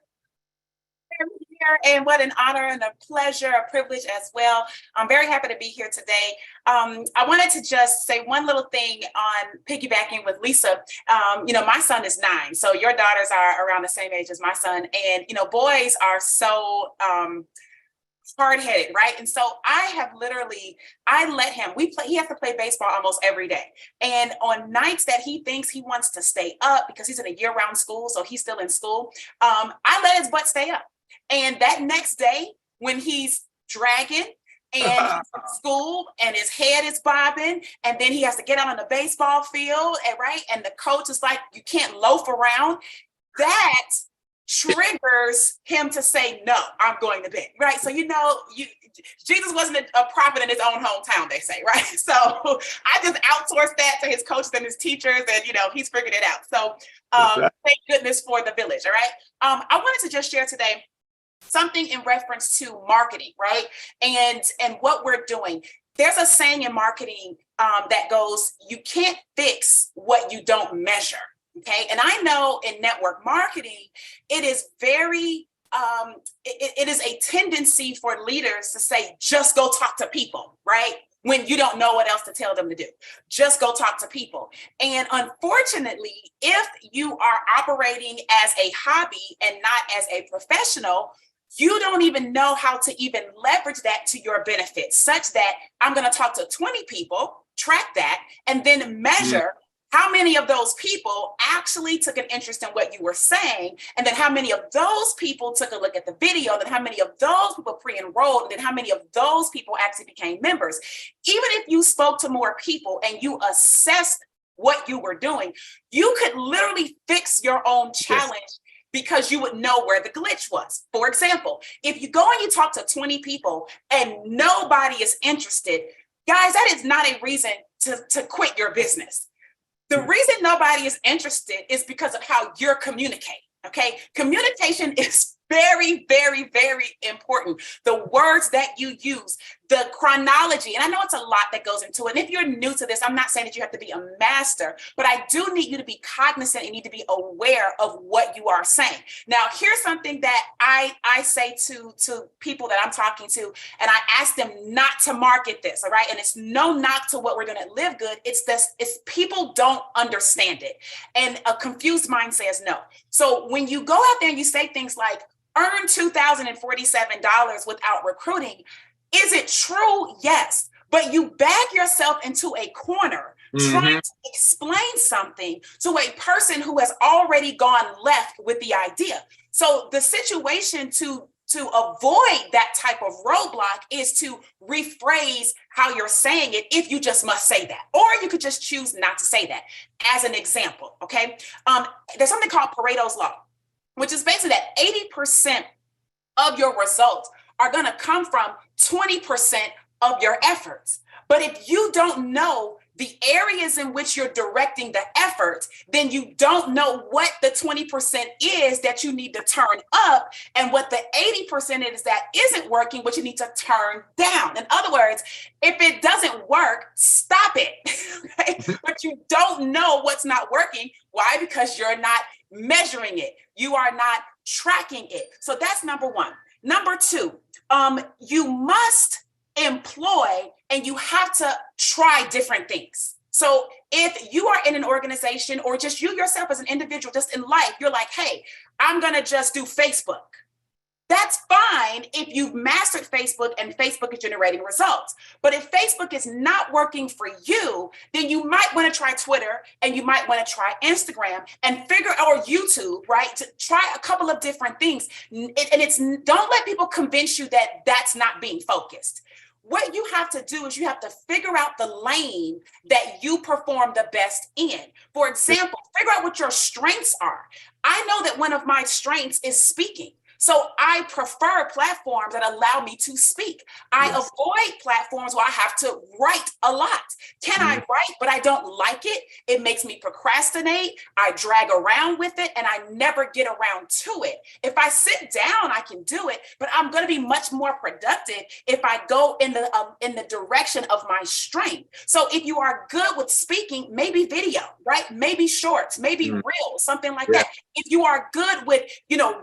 And what an honor and a pleasure, a privilege as well. I'm very happy to be here today. I wanted to just say one little thing on piggybacking with Lisa. My son is 9, so your daughters are around the same age as my son. And, boys are so hard-headed, right? And so I let him, he has to play baseball almost every day. And on nights that he thinks he wants to stay up, because he's in a year-round school, so he's still in school, I let his butt stay up. And that next day, when he's dragging and he's in school and his head is bobbing, and then he has to get out on the baseball field, and the coach is like, you can't loaf around, that triggers him to say, no, I'm going to bed, right? So, Jesus wasn't a prophet in his own hometown, they say, right? So I just outsourced that to his coaches and his teachers, and, he's figured it out. So thank goodness for the village, all right? I wanted to just share today something in reference to marketing, right? And what we're doing. There's a saying in marketing that goes, you can't fix what you don't measure, okay? And I know in network marketing, it is very, it is a tendency for leaders to say, just go talk to people, right? When you don't know what else to tell them to do. Just go talk to people. And unfortunately, if you are operating as a hobby and not as a professional, you don't even know how to even leverage that to your benefit, such that I'm going to talk to 20 people, track that, and then measure how many of those people actually took an interest in what you were saying, and then how many of those people took a look at the video, and then how many of those people pre-enrolled, and then how many of those people actually became members. Even if you spoke to more people and you assessed what you were doing, you could literally fix your own challenge. Yes. Because you would know where the glitch was. For example, if you go and you talk to 20 people and nobody is interested, guys, that is not a reason to quit your business. The reason nobody is interested is because of how you're communicating, okay? Communication is very, very, very important. The words that you use, the chronology, and I know it's a lot that goes into it. And if you're new to this, I'm not saying that you have to be a master, but I do need you to be cognizant and need to be aware of what you are saying. Now, here's something that I say to people that I'm talking to, and I ask them not to market this, all right? And it's no knock to what we're doing at Live Good. It's people don't understand it. And a confused mind says no. So when you go out there and you say things like, earn $2,047 without recruiting, is it true? Yes. But you back yourself into a corner trying to explain something to a person who has already gone left with the idea. So the situation to avoid that type of roadblock is to rephrase how you're saying it, if you just must say that, or you could just choose not to say that. As an example, okay? There's something called Pareto's Law, which is basically that 80% of your results are going to come from 20% of your efforts. But if you don't know the areas in which you're directing the efforts, then you don't know what the 20% is that you need to turn up and what the 80% is that isn't working, which you need to turn down. In other words, if it doesn't work, stop it. Okay? But you don't know what's not working. Why? Because you're not measuring it. You are not tracking it. So that's number one. Number two, you must employ and you have to try different things. So if you are in an organization or just you yourself as an individual, just in life, you're like, hey, I'm going to just do Facebook. That's fine if you've mastered Facebook and Facebook is generating results. But if Facebook is not working for you, then you might want to try Twitter and you might want to try Instagram and or YouTube, right? To try a couple of different things. Don't let people convince you that that's not being focused. What you have to do is you have to figure out the lane that you perform the best in. For example, figure out what your strengths are. I know that one of my strengths is speaking. So I prefer platforms that allow me to speak. I avoid platforms where I have to write a lot. Can I write, but I don't like it? It makes me procrastinate. I drag around with it and I never get around to it. If I sit down, I can do it, but I'm going to be much more productive if I go in the direction of my strength. So if you are good with speaking, maybe video, right? Maybe shorts, maybe reels, something like that. If you are good with,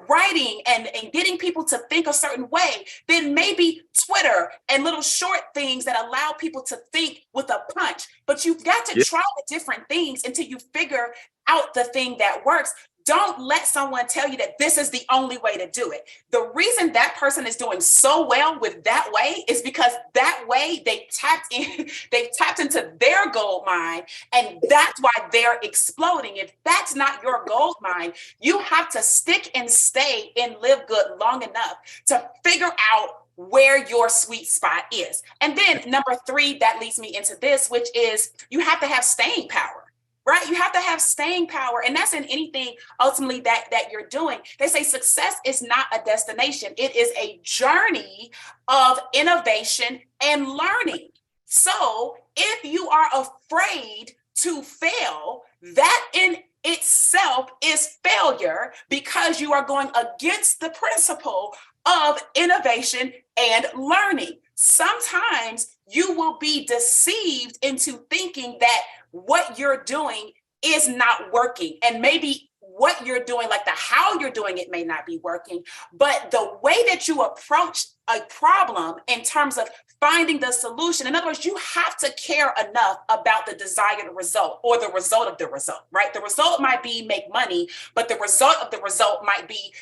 writing and getting people to think a certain way, then maybe Twitter and little short things that allow people to think with a punch. But you've got to try the different things until you figure out the thing that works. Don't let someone tell you that this is the only way to do it. The reason that person is doing so well with that way is because that way they've tapped into their gold mine, and that's why they're exploding. If that's not your gold mine, you have to stick and stay in Live Good long enough to figure out where your sweet spot is. And then number three, that leads me into this, which is you have to have staying power. Right? You have to have staying power. And that's in anything ultimately that you're doing. They say success is not a destination. It is a journey of innovation and learning. So if you are afraid to fail, that in itself is failure because you are going against the principle of innovation and learning. Sometimes you will be deceived into thinking that what you're doing is not working. And maybe what you're doing, like the how you're doing it may not be working, but the way that you approach a problem in terms of finding the solution. In other words, you have to care enough about the desired result or the result of the result, right? The result might be make money, but the result of the result might be,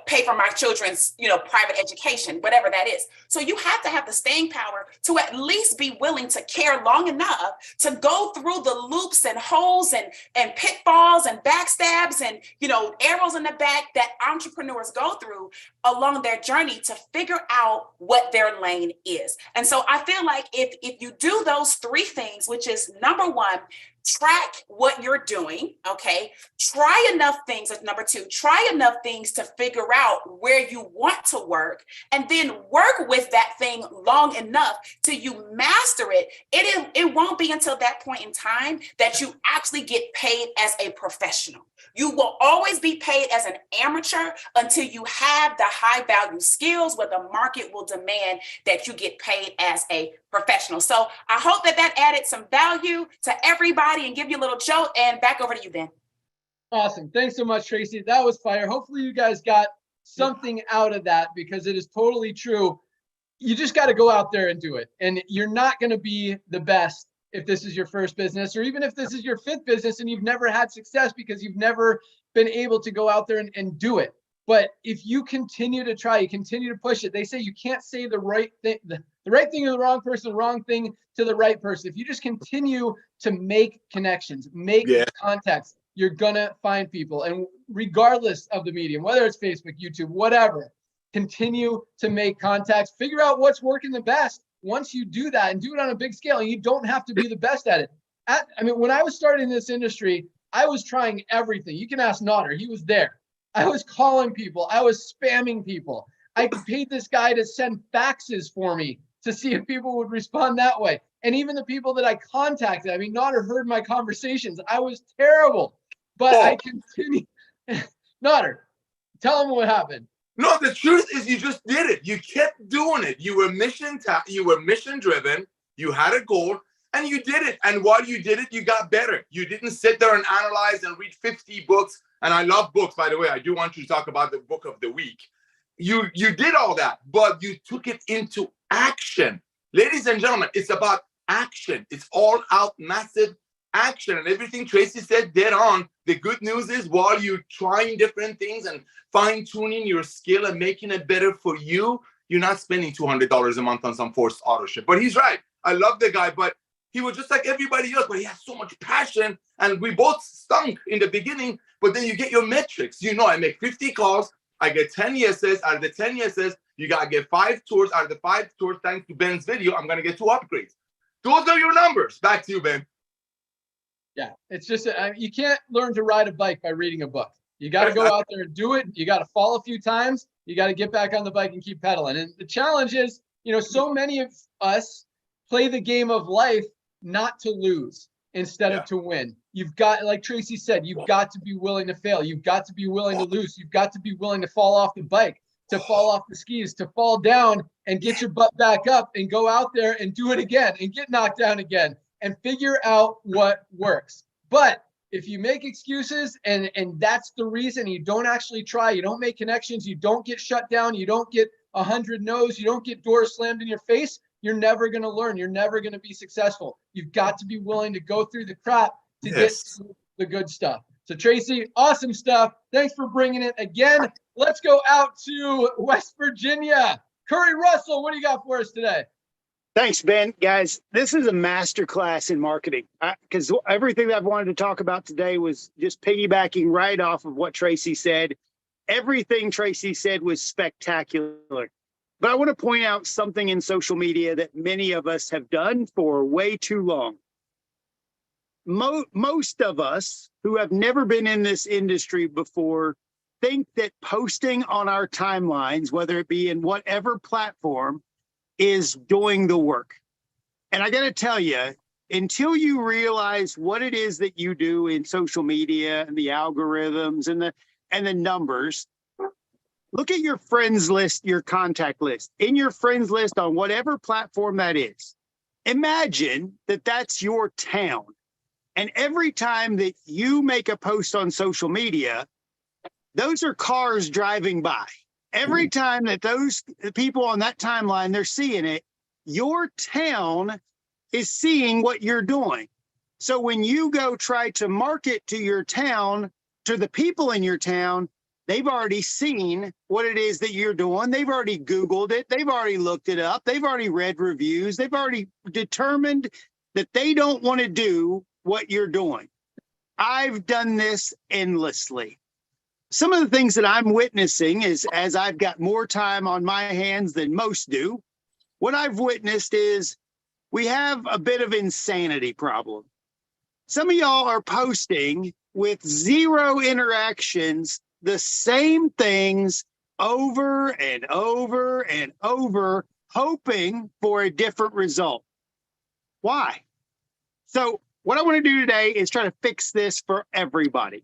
pay for my children's, private education, whatever that is. So you have to have the staying power to at least be willing to care long enough to go through the loops and holes and pitfalls and backstabs and, arrows in the back that entrepreneurs go through along their journey to figure out what their lane is. And so I feel like if you do those three things, which is number one, track what you're doing, okay? Try enough things, that's number 2, try enough things to figure out where you want to work, and then work with that thing long enough till you master it. It won't be until that point in time that you actually get paid as a professional. You will always be paid as an amateur until you have the high value skills where the market will demand that you get paid as a professional. So I hope that added some value to everybody and give you a little jolt, and back over to you, Ben. Awesome. Thanks so much, Tracy. That was fire. Hopefully you guys got something out of that, because it is totally true. You just got to go out there and do it. And you're not going to be the best if this is your first business, or even if this is your 5th business and you've never had success because you've never been able to go out there and do it. But if you continue to try, you continue to push it. They say you can't say the right thing, the right thing to the wrong person, the wrong thing to the right person. If you just continue to make connections, make contacts, you're gonna find people. And regardless of the medium, whether it's Facebook, YouTube, whatever, continue to make contacts, figure out what's working the best. Once you do that and do it on a big scale, and you don't have to be the best at it. I mean, when I was starting this industry, I was trying everything. You can ask Nodder, he was there. I was calling people. I was spamming people. I paid this guy to send faxes for me to see if people would respond that way. And even the people that I contacted, I mean, Nodder heard my conversations. I was terrible, but I continued. Nodder, tell him what happened. No, the truth is you just did it. You kept doing it. You were mission driven. You had a goal and you did it. And while you did it, you got better. You didn't sit there and analyze and read 50 books. And I love books, by the way. I do want you to talk about the book of the week. You did all that, but you took it into action. Ladies and gentlemen, it's about action. It's all out, massive action. And everything Tracy said, dead on. The good news is while you're trying different things and fine-tuning your skill and making it better for you, you're not spending $200 a month on some forced auto ship. But he's right. I love the guy, but he was just like everybody else, but he has so much passion. And we both stunk in the beginning, but then you get your metrics. You know, I make 50 calls. I get 10 yeses. Out of the 10 yeses, you got to get 5 tours. Out of the 5 tours, thanks to Ben's video, I'm going to get 2 upgrades. Those are your numbers. Back to you, Ben. Yeah, it's just, you can't learn to ride a bike by reading a book. You got to go out there and do it. You got to fall a few times. You got to get back on the bike and keep pedaling. And the challenge is, you know, so many of us play the game of life not to lose instead of to win. You've got, like Tracy said, you've got to be willing to fail. You've got to be willing to lose. You've got to be willing to fall off the bike, to fall off the skis, to fall down and get your butt back up and go out there and do it again and get knocked down again and figure out what works. But if you make excuses and that's the reason, you don't actually try, you don't make connections, you don't get shut down, you don't get 100 no's, you don't get doors slammed in your face, you're never going to learn. You're never going to be successful. You've got to be willing to go through the crap to get to the good stuff. So Tracy, awesome stuff. Thanks for bringing it again. Let's go out to West Virginia. Curry Russell, what do you got for us today? Thanks, Ben. Guys, this is a masterclass in marketing because everything that I've wanted to talk about today was just piggybacking right off of what Tracy said. Everything Tracy said was spectacular. But I want to point out something in social media that many of us have done for way too long. Most of us who have never been in this industry before think that posting on our timelines, whether it be in whatever platform, is doing the work. And I got to tell you, until you realize what it is that you do in social media and the algorithms and the numbers, look at your friends list, your contact list. In your friends list on whatever platform that is, imagine that that's your town. And every time that you make a post on social media, those are cars driving by. Every time that those people on that timeline, they're seeing it, your town is seeing what you're doing. So when you go try to market to your town, to the people in your town, they've already seen what it is that you're doing. They've already Googled it. They've already looked it up. They've already read reviews. They've already determined that they don't want to do what you're doing. I've done this endlessly. Some of the things that I'm witnessing is, as I've got more time on my hands than most do, what I've witnessed is we have a bit of insanity problem. Some of y'all are posting with zero interactions, the same things over and over and over, hoping for a different result. Why? So what I want to do today is try to fix this for everybody.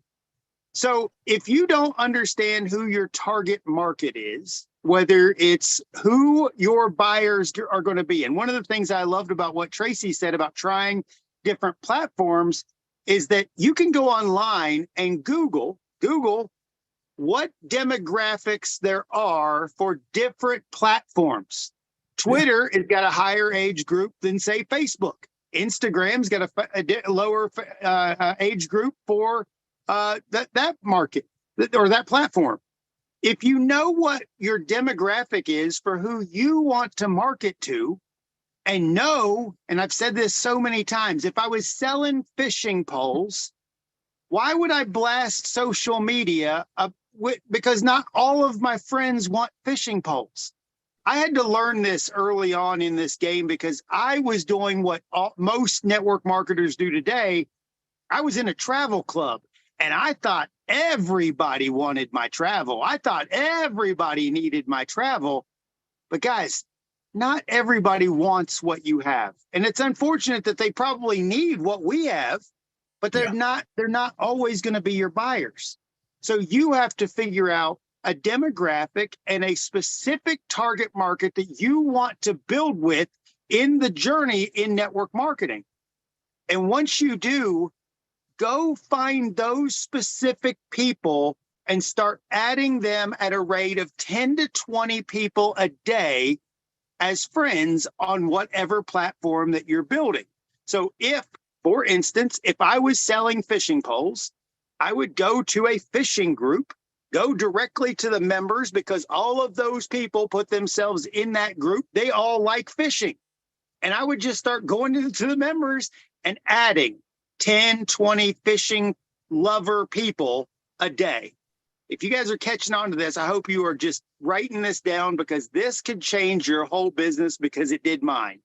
So if you don't understand who your target market is, whether it's who your buyers are going to be, and one of the things I loved about what Tracy said about trying different platforms is that you can go online and Google what demographics there are for different platforms. Twitter has got a higher age group than, say, Facebook. Instagram's got a lower age group for that market or that platform. If you know what your demographic is for who you want to market to, and I've said this so many times, if I was selling fishing poles, why would I blast social media because not all of my friends want fishing poles. I had to learn this early on in this game because I was doing what most network marketers do today. I was in a travel club and I thought everybody wanted my travel. I thought everybody needed my travel. But guys, not everybody wants what you have. And it's unfortunate that they probably need what we have, but they're not always going to be your buyers. So you have to figure out a demographic and a specific target market that you want to build with in the journey in network marketing. And once you do, go find those specific people and start adding them at a rate of 10 to 20 people a day as friends on whatever platform that you're building. So if, for instance, if I was selling fishing poles, I would go to a fishing group, go directly to the members because all of those people put themselves in that group. They all like fishing. And I would just start going to the members and adding 10, 20 fishing lover people a day. If you guys are catching on to this, I hope you are just writing this down because this could change your whole business because it did mine.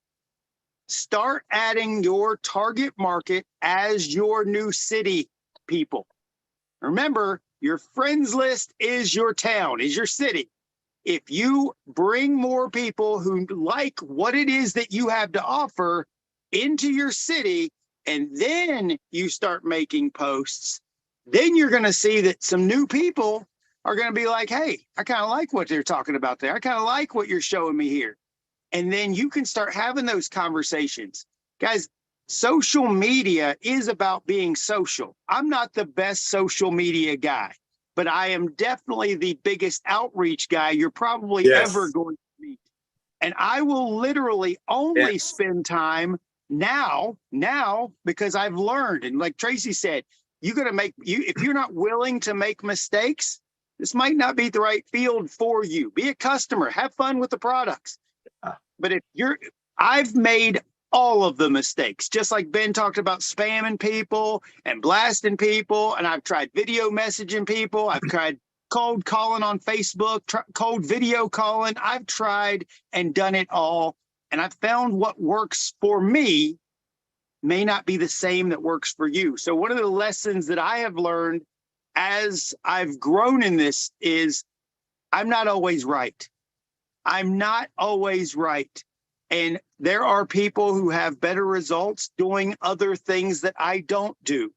Start adding your target market as your new city people. Remember, your friends list is your town, is your city. If you bring more people who like what it is that you have to offer into your city, and then you start making posts, then you're going to see that some new people are going to be like, hey, I kind of like what they're talking about there. I kind of like what you're showing me here. And then you can start having those conversations. Guys, social media is about being social. I'm not the best social media guy, but I am definitely the biggest outreach guy you're probably ever going to meet. And I will literally only spend time now because I've learned. And like Tracy said, if you're not willing to make mistakes, this might not be the right field for you. Be a customer, have fun with the products. But I've made all of the mistakes, just like Ben talked about spamming people and blasting people. And I've tried video messaging people. I've tried cold calling on Facebook, cold video calling. I've tried and done it all. And I've found what works for me may not be the same that works for you. So one of the lessons that I have learned as I've grown in this is I'm not always right. I'm not always right. And there are people who have better results doing other things that I don't do.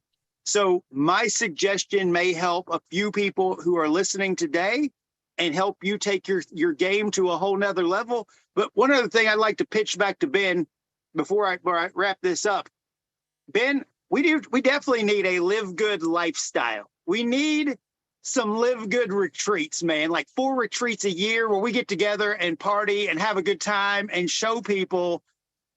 So my suggestion may help a few people who are listening today and help you take your game to a whole nother level. But one other thing I'd like to pitch back to Ben before I wrap this up. Ben, we definitely need a live good lifestyle. We need some live good retreats, man, like 4 retreats a year where we get together and party and have a good time and show people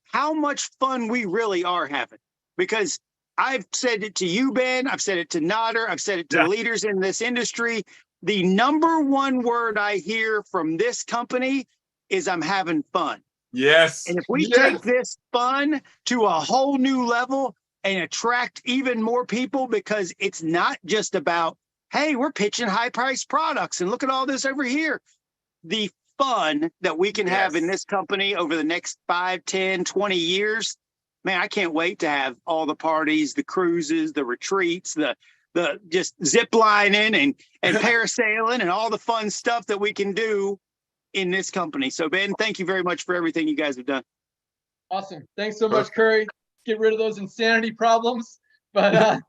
how much fun we really are having. Because I've said it to you, Ben, I've said it to Nader, I've said it to leaders in this industry. The number one word I hear from this company is I'm having fun. Yes. And if we take this fun to a whole new level and attract even more people, because it's not just about, hey, we're pitching high-priced products and look at all this over here. The fun that we can have in this company over the next 5, 10, 20 years man, I can't wait to have all the parties, the cruises, the retreats, the just zip lining and parasailing and all the fun stuff that we can do in this company. So Ben, thank you very much for everything you guys have done. Awesome. Thanks so much, Curry. Get rid of those insanity problems. But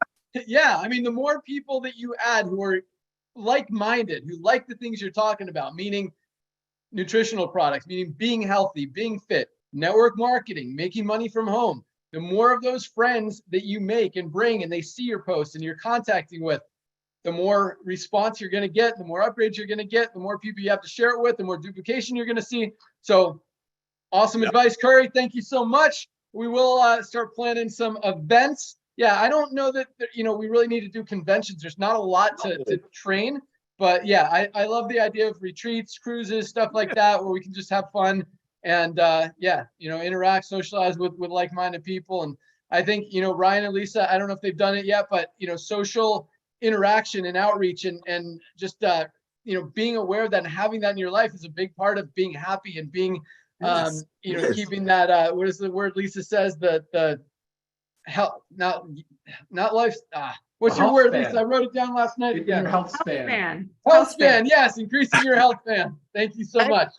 yeah, I mean, the more people that you add who are like-minded, who like the things you're talking about, meaning nutritional products, meaning being healthy, being fit, network marketing, making money from home, the more of those friends that you make and bring and they see your posts and you're contacting with, the more response you're going to get, the more upgrades you're going to get, the more people you have to share it with, the more duplication you're going to see. So awesome advice, Curry. Thank you so much. We will start planning some events. Yeah, I don't know that, we really need to do conventions. There's not a lot to train, but yeah, I love the idea of retreats, cruises, stuff like that, where we can just have fun and interact, socialize with like-minded people. And I think, Ryan and Lisa, I don't know if they've done it yet, but, social interaction and outreach and just, being aware of that and having that in your life is a big part of being happy and being, keeping that, what is the word Lisa says, the health, not life. What's your word, Lisa? I wrote it down last night again. Your health span. Health span. Yes, increasing your health span. Thank you so much.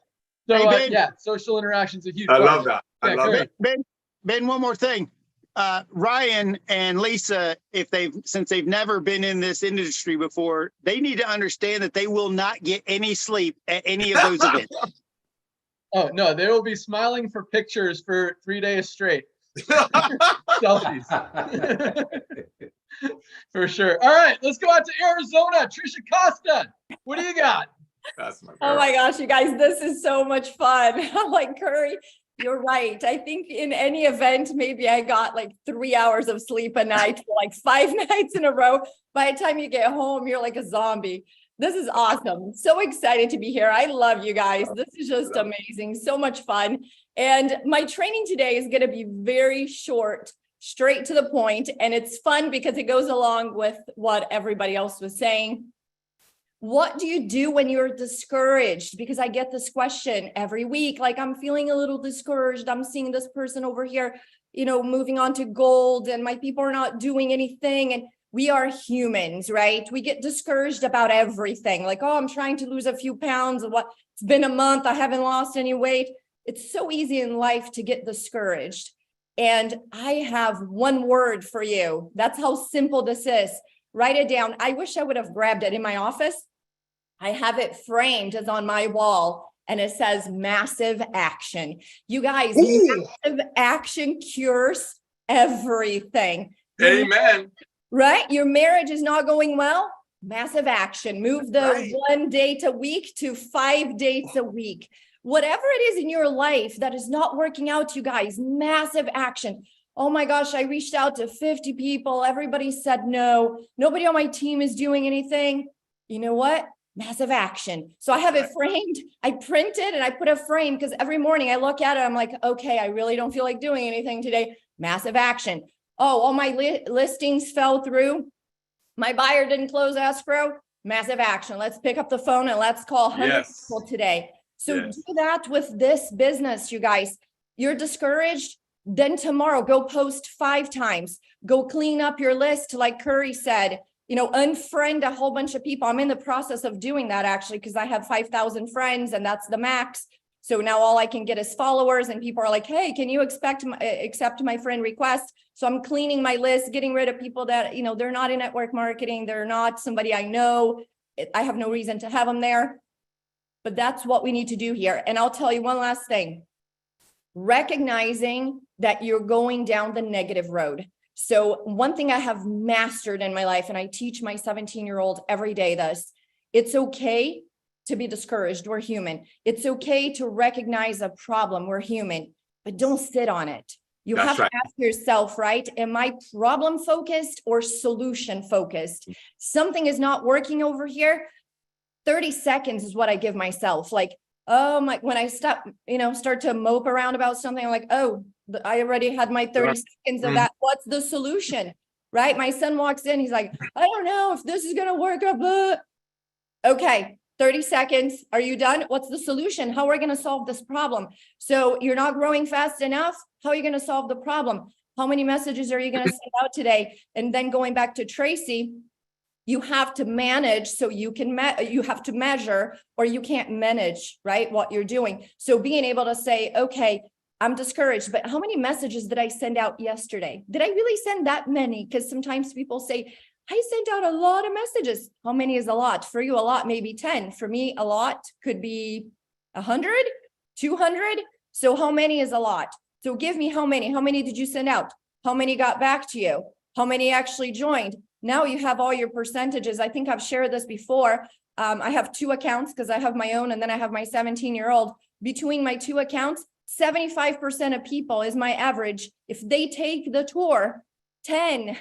So Ben, social interactions are huge. I love that. I love it. Ben, one more thing. Ryan and Lisa, since they've never been in this industry before, they need to understand that they will not get any sleep at any of those events. Oh no, they will be smiling for pictures for 3 days straight. Selfies. For sure. All right, let's go out to Arizona. Trisha Costa, what do you got? That's my Oh my gosh, you guys, this is so much fun. I'm like, Curry, you're right. I think in any event, maybe I got like 3 hours of sleep a night for like 5 nights in a row. By the time you get home, you're like a zombie. This is awesome. So excited to be here. I love you guys. This is just amazing. So much fun. And my training today is going to be very short, straight to the point. And it's fun because it goes along with what everybody else was saying. What do you do when you're discouraged? Because I get this question every week, like I'm feeling a little discouraged. I'm seeing this person over here, moving on to gold and my people are not doing anything. And we are humans, right? We get discouraged about everything. Like, oh, I'm trying to lose a few pounds. It's been a month. I haven't lost any weight. It's so easy in life to get discouraged. And I have one word for you. That's how simple this is. Write it down. I wish I would have grabbed it in my office. I have it framed as on my wall and it says massive action. You guys, massive action cures everything. Amen. Right? Your marriage is not going well. Massive action. Move the 1 date a week to 5 dates a week. Whatever it is in your life that is not working out, you guys, massive action. Oh my gosh, I reached out to 50 people. Everybody said no. Nobody on my team is doing anything. You know what? Massive action. So I have it framed. I print it and I put a frame because every morning I look at it. I'm like, okay, I really don't feel like doing anything today. Massive action. Oh, all my listings fell through. My buyer didn't close escrow. Massive action. Let's pick up the phone and let's call 100 people today. So do that with this business, you guys. You're discouraged. Then tomorrow, go post 5 times. Go clean up your list, like Curry said. Unfriend a whole bunch of people. I'm in the process of doing that actually, because I have 5,000 friends and that's the max. So now all I can get is followers and people are like, hey, can you accept my friend request? So I'm cleaning my list, getting rid of people that, they're not in network marketing. They're not somebody I know. I have no reason to have them there. But that's what we need to do here. And I'll tell you one last thing. Recognizing that you're going down the negative road. So one thing I have mastered in my life, and I teach my 17-year-old every day this, it's okay to be discouraged. We're human. It's okay to recognize a problem. We're human, but don't sit on it. You have to ask yourself, right? Am I problem focused or solution focused? Something is not working over here. 30 seconds is what I give myself. Like, when I start to mope around about something, I'm like, oh, I already had my 30 seconds of that. What's the solution? Right? My son walks in. He's like, I don't know if this is going to work. Okay. 30 seconds. Are you done? What's the solution? How are we going to solve this problem? So you're not growing fast enough. How are you going to solve the problem? How many messages are you going to send out today? And then going back to Tracy, you have to manage so you can, you have to measure, or you can't manage, right, what you're doing. So being able to say, okay, I'm discouraged, but how many messages did I send out yesterday? Did I really send that many? Because sometimes people say, I sent out a lot of messages. How many is a lot? For you, a lot, maybe 10. For me, a lot could be 100, 200. So how many is a lot? So give me how many. How many did you send out? How many got back to you? How many actually joined? Now you have all your percentages. I think I've shared this before. I have 2 accounts because I have my own and then I have my 17-year-old. Between my 2 accounts, 75% of people is my average. If they take the tour, 10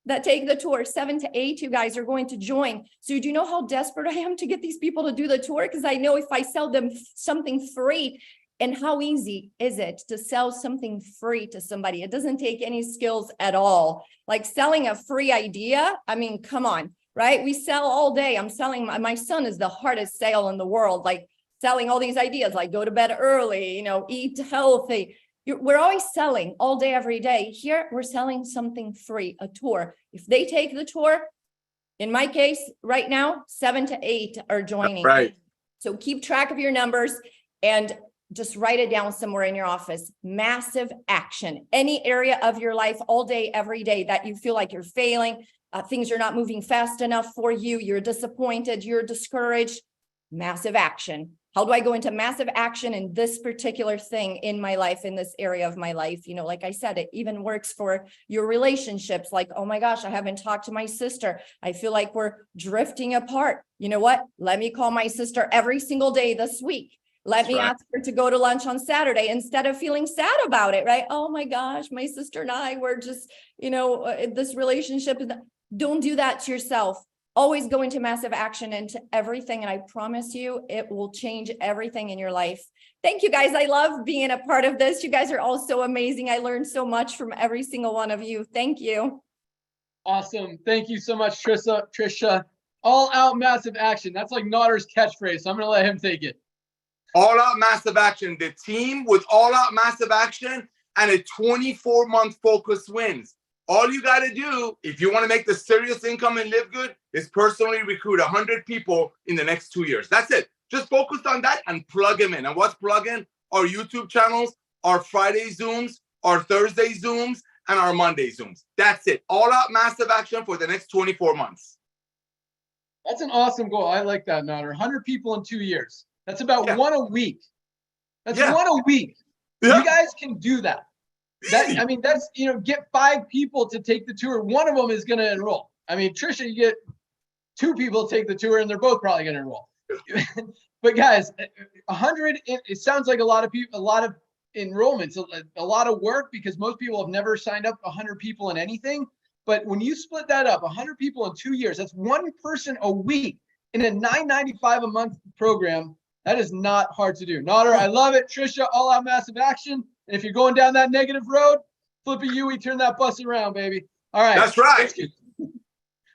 that take the tour, 7 to 8, you guys are going to join. So do you know how desperate I am to get these people to do the tour? Because I know if I sell them something free, and how easy is it to sell something free to somebody? It doesn't take any skills at all. Like selling a free idea. I mean, come on, right? We sell all day. I'm selling, my son is the hardest sale in the world, like selling all these ideas, like go to bed early, you know, eat healthy. We're always selling all day, every day. Here, we're selling something free, a tour. If they take the tour, in my case, right now, 7 to 8 are joining. Right. So keep track of your numbers and just write it down somewhere in your office. Massive action. Any area of your life all day, every day that you feel like you're failing, things are not moving fast enough for you, you're disappointed, you're discouraged, massive action. How do I go into massive action in this particular thing in my life, in this area of my life? You know, like I said, it even works for your relationships. Like, oh my gosh, I haven't talked to my sister. I feel like we're drifting apart. You know what? Let me call my sister every single day this week. Let me ask her to go to lunch on Saturday instead of feeling sad about it, right? Oh my gosh, my sister and I were just, you know, this relationship. Don't do that to yourself. Always go into massive action into everything. And I promise you, it will change everything in your life. Thank you guys. I love being a part of this. You guys are all so amazing. I learned so much from every single one of you. Thank you. Awesome. Thank you so much, Trisha. All out massive action. That's like Notter's catchphrase. So I'm going to let him take it. All out massive action. The team with all out massive action and a 24-month focus wins. All you got to do, if you want to make the serious income and live good, is personally recruit 100 people in the next 2 years. That's it. Just focus on that and plug them in. And what's plug in? Our YouTube channels, our Friday Zooms, our Thursday Zooms, and our Monday Zooms. That's it. All out massive action for the next 24 months. That's an awesome goal. I like that, Notter. 100 people in 2 years. That's about one a week. That's one a week. You guys can do that. I mean, that's, you know, get 5 people to take the tour. One of them is going to enroll. I mean, Trisha, you get 2 people to take the tour and they're both probably going to enroll. But guys, 100, it sounds like a lot of people, a lot of enrollments, a lot of work, because most people have never signed up 100 people in anything. But when you split that up, 100 people in 2 years, that's 1 person a week in a $9.95 a month program. That is not hard to do. Notter, I love it. Trisha, all out massive action. And if you're going down that negative road, flip a U, turn that bus around, baby. All right. That's right.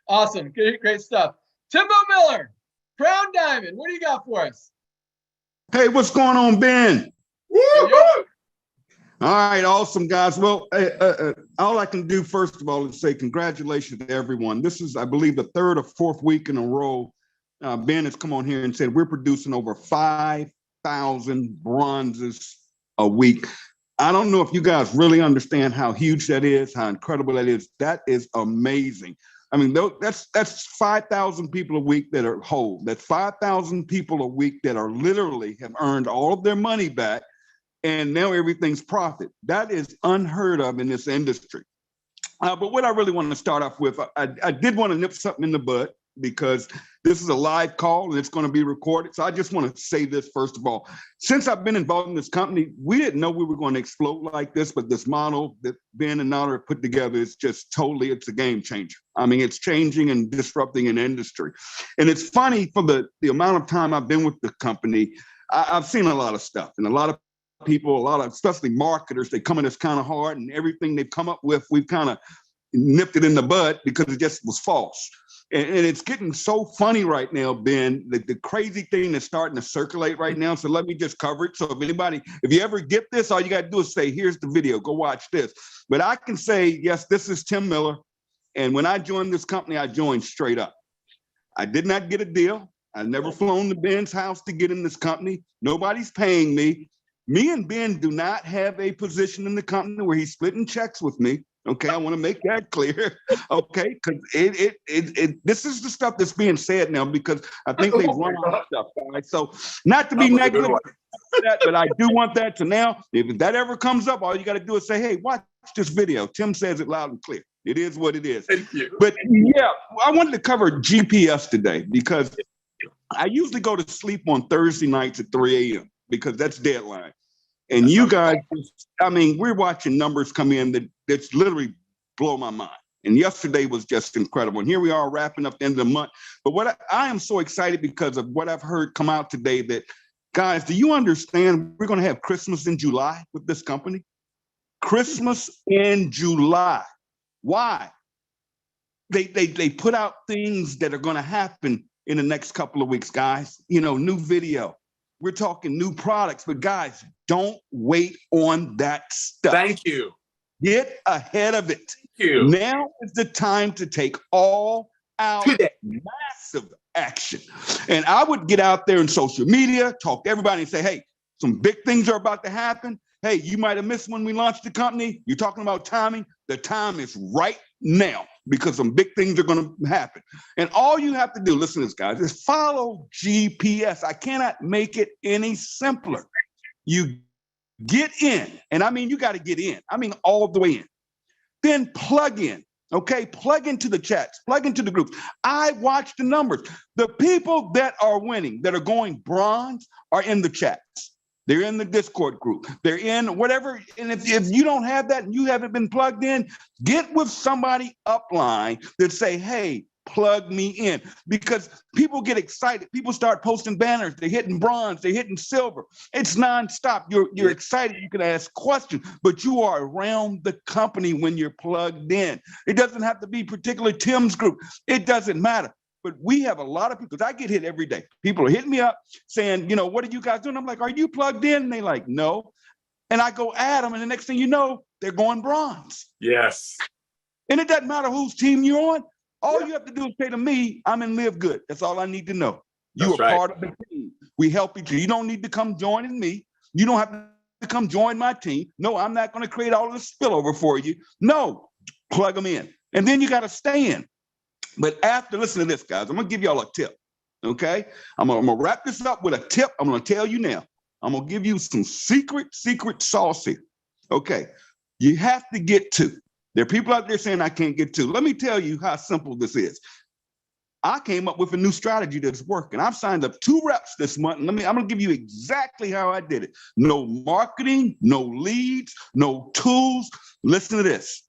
Awesome. Great stuff. Timbo Miller, Crown Diamond, what do you got for us? Hey, what's going on, Ben? Woo-hoo! All right, awesome, guys. Well, all I can do, first of all, is say congratulations to everyone. This is, I believe, the 3rd or 4th week in a row. Ben has come on here and said we're producing over 5,000 bronzes a week. I don't know if you guys really understand how huge that is, how incredible that is. That is amazing. I mean, that's 5,000 people a week that are whole. That's 5,000 people a week that are literally have earned all of their money back, and now everything's profit. That is unheard of in this industry. But what I really want to start off with, I did want to nip something in the bud, because this is a live call and it's going to be recorded. So I just want to say this, first of all. Since I've been involved in this company, we didn't know we were going to explode like this, but this model that Ben and Notter put together is just totally, it's a game changer. I mean, it's changing and disrupting an industry. And it's funny, for the amount of time I've been with the company, I've seen a lot of stuff, and a lot of people, a lot of, especially marketers, they come in as kind of hard, and everything they've come up with, we've kind of nipped it in the bud because it just was false. And it's getting so funny right now, Ben, the crazy thing that's starting to circulate right now. So let me just cover it. So if you ever get this, all you got to do is say, here's the video, go watch this. But I can say, yes, this is Tim Miller. And when I joined this company, I joined straight up. I did not get a deal. I've never flown to Ben's house to get in this company. Nobody's paying me. Me and Ben do not have a position in the company where he's splitting checks with me. Okay, I want to make that clear. Okay, because this is the stuff that's being said now because I think they've run out of stuff. Right? So not to be negative, but I do want that to now. If that ever comes up, all you got to do is say, "Hey, watch this video." Tim says it loud and clear. It is what it is. Thank you. But yeah, I wanted to cover GPS today because I usually go to sleep on Thursday nights at 3 a.m. because that's deadline. And you guys, I mean, we're watching numbers come in that's literally blow my mind. And yesterday was just incredible. And here we are wrapping up the end of the month. But what I am so excited because of what I've heard come out today that, guys, do you understand we're going to have Christmas in July with this company? Christmas in July. Why? They put out things that are going to happen in the next couple of weeks, guys. You know, new video. We're talking new products, but guys, don't wait on that stuff. Thank you. Get ahead of it. Thank you. Now is the time to take all out massive action. And I would get out there in social media, talk to everybody and say, hey, some big things are about to happen. Hey, you might have missed when we launched the company. You're talking about timing. The time is right now because some big things are going to happen. And all you have to do, listen to this, guys, is follow GPS. I cannot make it any simpler. You get in, and I mean, you got to get in. I mean, all the way in. Then plug in, okay? Plug into the chats, plug into the groups. I watch the numbers. The people that are winning, that are going bronze, are in the chats. They're in the Discord group. They're in whatever. And if you don't have that and you haven't been plugged in, get with somebody upline that say, hey, plug me in. Because people get excited. People start posting banners. They're hitting bronze. They're hitting silver. It's nonstop. You're excited. You can ask questions, but you are around the company when you're plugged in. It doesn't have to be particularly Tim's group. It doesn't matter. But we have a lot of people, because I get hit every day. People are hitting me up saying, you know, what are you guys doing? I'm like, are you plugged in? And they're like, no. And I go at them, and the next thing you know, they're going bronze. Yes. And it doesn't matter whose team you're on. All you have to do is say to me, I'm in LiveGood. That's all I need to know. You are part of the team. We help each other. You don't need to come joining me. You don't have to come join my team. No, I'm not going to create all of this spillover for you. No, plug them in. And then you got to stay in. But after, listen to this, guys. I'm going to give y'all a tip, okay? I'm going to wrap this up with a tip. I'm going to tell you now. I'm going to give you some secret sauce here, okay? You have to get to. There are people out there saying I can't get to. Let me tell you how simple this is. I came up with a new strategy that's working. I've signed up 2 reps this month. And I'm going to give you exactly how I did it. No marketing, no leads, no tools. Listen to this.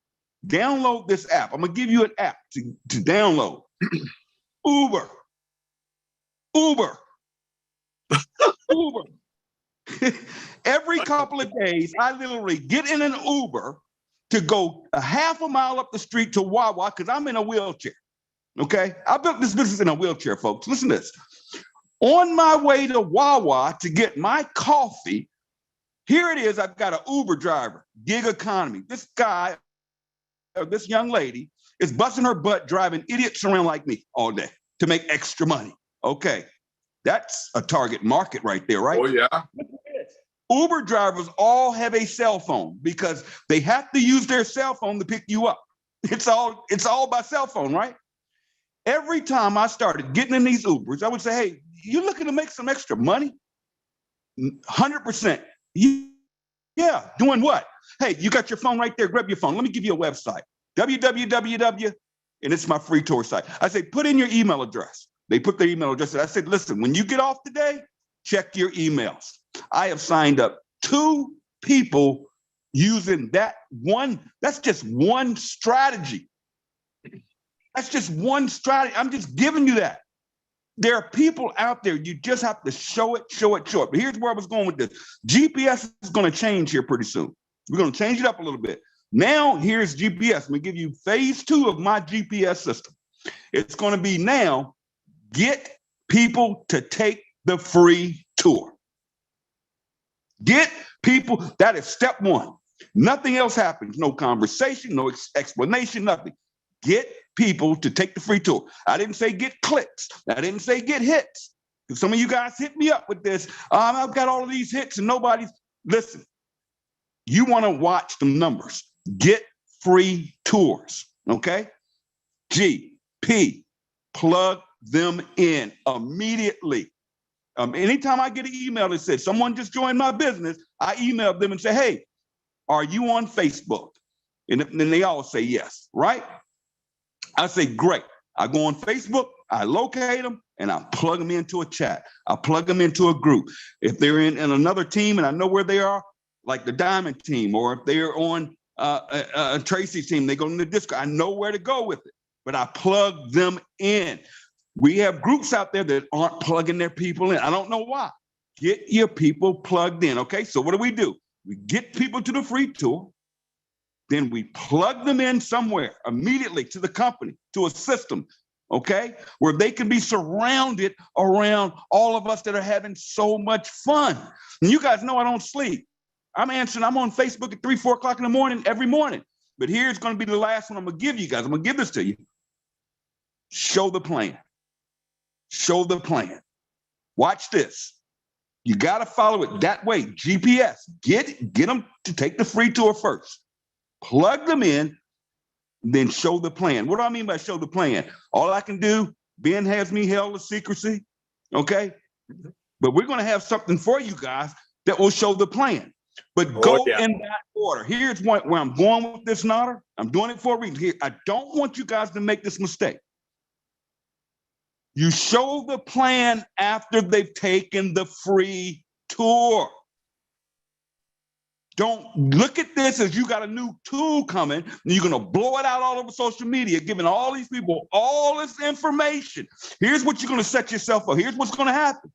Download this app. I'm going to give you an app to download. Uber. Every couple of days, I literally get in an Uber to go a half a mile up the street to Wawa because I'm in a wheelchair. Okay? I built this business in a wheelchair, folks. Listen to this. On my way to Wawa to get my coffee, here it is. I've got an Uber driver, gig economy. This guy, or this young lady, is busting her butt driving idiots around like me all day to make extra money. Okay, that's a target market right there, right? Oh, yeah. Uber drivers all have a cell phone because they have to use their cell phone to pick you up. It's all by cell phone, right? Every time I started getting in these Ubers, I would say, hey, you looking to make some extra money? 100%. Yeah, doing what? Hey, you got your phone right there. Grab your phone. Let me give you a website. www. And it's my free tour site. I say, put in your email address. They put their email address. I said, listen, when you get off today, check your emails. I have signed up 2 people using that one. That's just one strategy. That's just one strategy. I'm just giving you that. There are people out there, you just have to show it. But here's where I was going with this. GPS is going to change here pretty soon. We're going to change it up a little bit. Now, here's GPS. I'm going to give you phase 2 of my GPS system. It's going to be now, get people to take the free tour. Get people, that is step one. Nothing else happens. No conversation, no explanation, nothing. Get people to take the free tour. I didn't say get clicks. I didn't say get hits. Some of you guys hit me up with this. I've got all of these hits and nobody's, listen, you want to watch the numbers. Get free tours, okay? GP, plug them in immediately. Anytime I get an email that says someone just joined my business, I email them and say, hey, are you on Facebook? And then they all say yes, right? I say, great. I go on Facebook, I locate them, and I plug them into a chat. I plug them into a group. If they're in another team and I know where they are, like the Diamond team, or if they're on Tracy's team, they go in the Discord. I know where to go with it, but I plug them in. We have groups out there that aren't plugging their people in. I don't know why. Get your people plugged in, okay? So what do? We get people to the free tour, then we plug them in somewhere immediately to the company, to a system, okay? Where they can be surrounded around all of us that are having so much fun. And you guys know I don't sleep. I'm on Facebook at 3, 4 o'clock in the morning, every morning. But here's gonna be the last one I'm gonna give you guys. I'm gonna give this to you. Show the plan. Show the plan. Watch this. You got to follow it that way. GPS. Get them to take the free tour first. Plug them in, then show the plan. What do I mean by show the plan? All I can do, Ben has me held to secrecy, okay? But we're going to have something for you guys that will show the plan. But go in that order. Here's where I'm going with this, Nader. I'm doing it for a reason. Here, I don't want you guys to make this mistake. You show the plan after they've taken the free tour. Don't look at this as you got a new tool coming and you're going to blow it out all over social media, giving all these people all this information. Here's what you're going to set yourself up. Here's what's going to happen.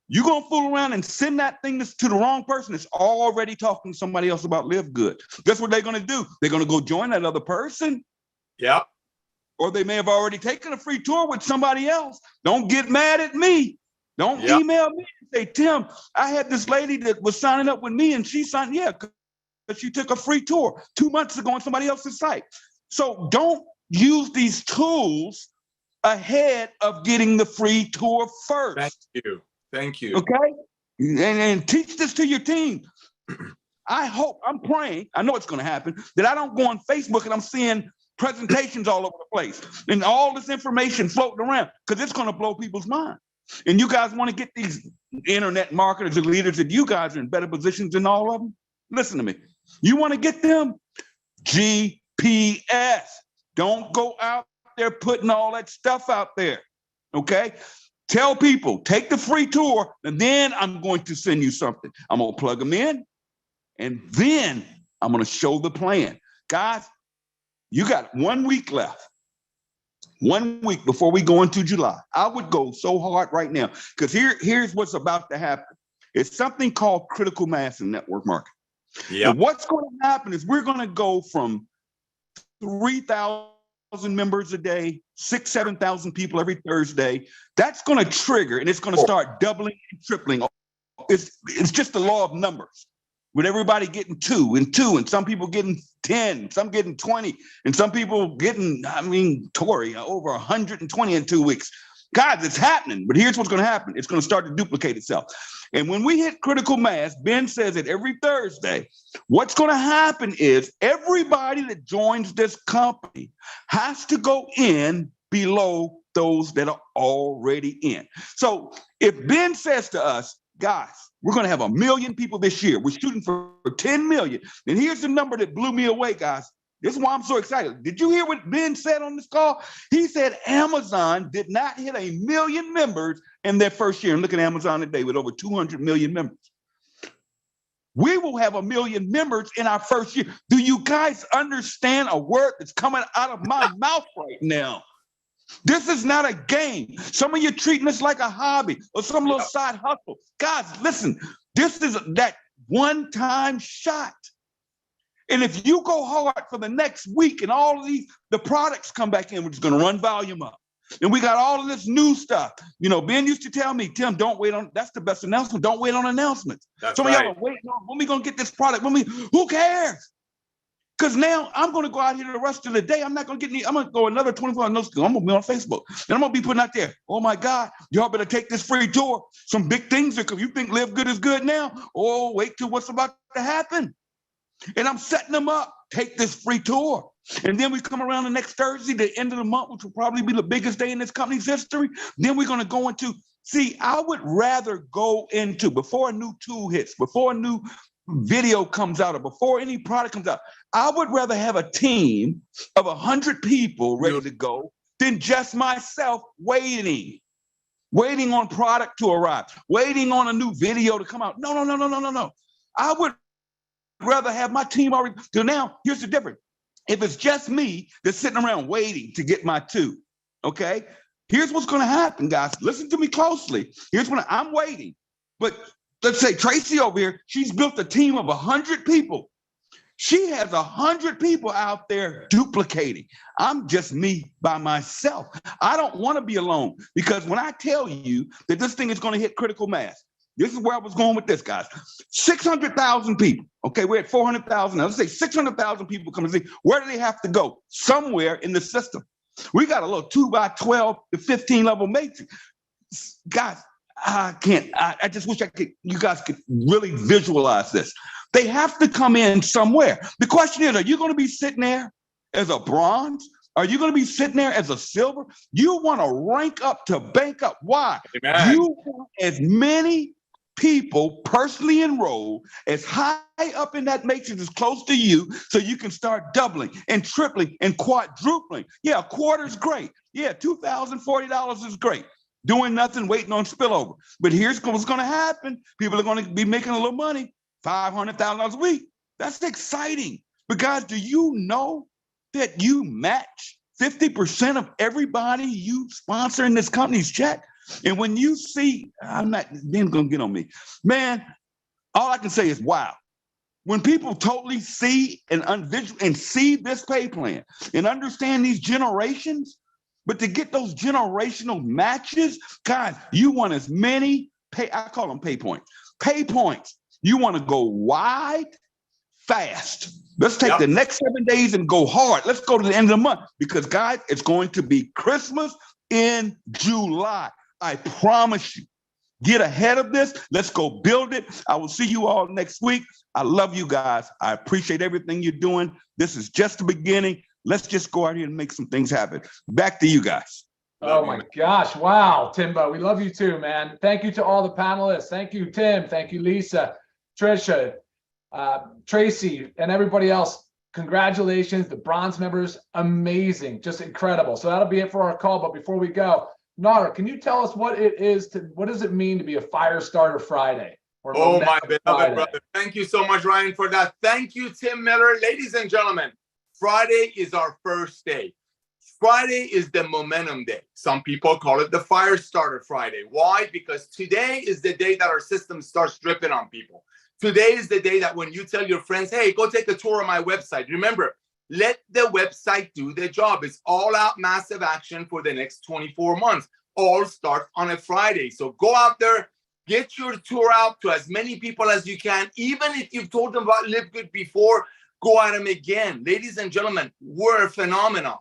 You're going to fool around and send that thing to the wrong person that's already talking to somebody else about LiveGood. Guess what they're going to do? They're going to go join that other person. Yep. Or they may have already taken a free tour with somebody else. Don't get mad at me. Don't email me and say, Tim, I had this lady that was signing up with me and she signed, because she took a free tour 2 months ago on somebody else's site. So don't use these tools ahead of getting the free tour first. Thank you. Thank you. Okay? And teach this to your team. I hope, I'm praying, I know it's going to happen, that I don't go on Facebook and I'm seeing presentations all over the place and all this information floating around, because it's going to blow people's mind. And you guys want to get these internet marketers and leaders that you guys are in better positions than all of them. Listen to me. You want to get them? GPS. Don't go out there putting all that stuff out there. Okay? Tell people, take the free tour, and then I'm going to send you something. I'm going to plug them in, and then I'm going to show the plan. Guys, you got 1 week left. 1 week before we go into July. I would go so hard right now, because here's what's about to happen. It's something called critical mass in network marketing. Yeah. What's going to happen is we're going to go from 3,000 members a day, 6,000, 7,000 people every Thursday. That's going to trigger, and it's going to start doubling and tripling. It's just the law of numbers. With everybody getting 2 and 2, and some people getting 10, some getting 20, and some people getting, Tori, over 120 in 2 weeks. Guys, it's happening, but here's what's going to happen. It's going to start to duplicate itself. And when we hit critical mass, Ben says it every Thursday, what's going to happen is everybody that joins this company has to go in below those that are already in. So if Ben says to us, guys, we're going to have 1 million people this year. We're shooting for 10 million. And here's the number that blew me away, guys. This is why I'm so excited. Did you hear what Ben said on this call? He said Amazon did not hit 1 million members in their first year. And look at Amazon today with over 200 million members. We will have 1 million members in our first year. Do you guys understand a word that's coming out of my mouth right now? This is not a game. Some of you treating this like a hobby or some little side hustle. Guys, listen, this is that one-time shot. And if you go hard for the next week and all of the products come back in, which is going to run volume up. And we got all of this new stuff. You know, Ben used to tell me, Tim, don't wait on, that's the best announcement. Don't wait on announcements. Some of y'all are waiting on, when we going to get this product? Who cares? Because now I'm going to go out here the rest of the day. I'm not going to get any, I'm going to go another 24 hours. I'm going to be on Facebook. And I'm going to be putting out there, oh my God, y'all better take this free tour. Some big things are coming. You think Live Good is good now? Oh, wait till what's about to happen. And I'm setting them up. Take this free tour. And then we come around the next Thursday, the end of the month, which will probably be the biggest day in this company's history. Then we're going to go into, see, I would rather go into, before a new tool hits, before a new video comes out, or before any product comes out, I would rather have a team of 100 people ready to go than just myself waiting on product to arrive, waiting on a new video to come out. No. I would rather have my team already. So now, here's the difference. If it's just me that's sitting around waiting to get my two, okay? Here's what's going to happen, guys. Listen to me closely. Here's when I'm waiting. But let's say Tracy over here, she's built a team of 100 people. She has 100 people out there duplicating. I'm just me by myself. I don't want to be alone, because when I tell you that this thing is going to hit critical mass, this is where I was going with this, guys. 600,000 people. Okay, we're at 400,000 now. Let's say 600,000 people come and see. Where do they have to go? Somewhere in the system. We got a little 2x12 to 15 level matrix. Guys, I can't. I just wish you guys could really visualize this. They have to come in somewhere. The question is, are you going to be sitting there as a bronze? Are you going to be sitting there as a silver? You want to rank up to bank up. Why? Amen. You want as many people personally enrolled as high up in that matrix as close to you, so you can start doubling and tripling and quadrupling. Yeah, a quarter's great. Yeah, $2,040 is great. Doing nothing, waiting on spillover. But here's what's going to happen. People are going to be making a little money, $500,000 a week. That's exciting. But guys, do you know that you match 50% of everybody you sponsor in this company's check? And when you see, I'm not then gonna get on me, man, all I can say is wow. When people totally see and see this pay plan and understand these generations, but to get those generational matches, guys, you want as many I call them pay points. Pay points. You want to go wide, fast. Let's take the next 7 days and go hard. Let's go to the end of the month, because guys, it's going to be Christmas in July. I promise you. Get ahead of this. Let's go build it. I will see you all next week. I love you guys. I appreciate everything you're doing. This is just the beginning. Let's just go out here and make some things happen. Back to you guys. Oh my gosh. Wow, Timbo. We love you too, man. Thank you to all the panelists. Thank you, Tim. Thank you, Lisa, Trisha, Tracy, and everybody else. Congratulations. The bronze members, amazing. Just incredible. So that'll be it for our call. But before we go, Nara, can you tell us what does it mean to be a Firestarter Friday? Oh, my beloved brother. Thank you so much, Ryan, for that. Thank you, Tim Miller. Ladies and gentlemen, Friday is our first day. Friday is the momentum day. Some people call it the Firestarter Friday. Why? Because today is the day that our system starts dripping on people. Today is the day that when you tell your friends, hey, go take a tour of my website. Remember, let the website do the job. It's all out massive action for the next 24 months. All start on a Friday. So go out there, get your tour out to as many people as you can. Even if you've told them about LiveGood before, go at them again. Ladies and gentlemen, we're a phenomenon.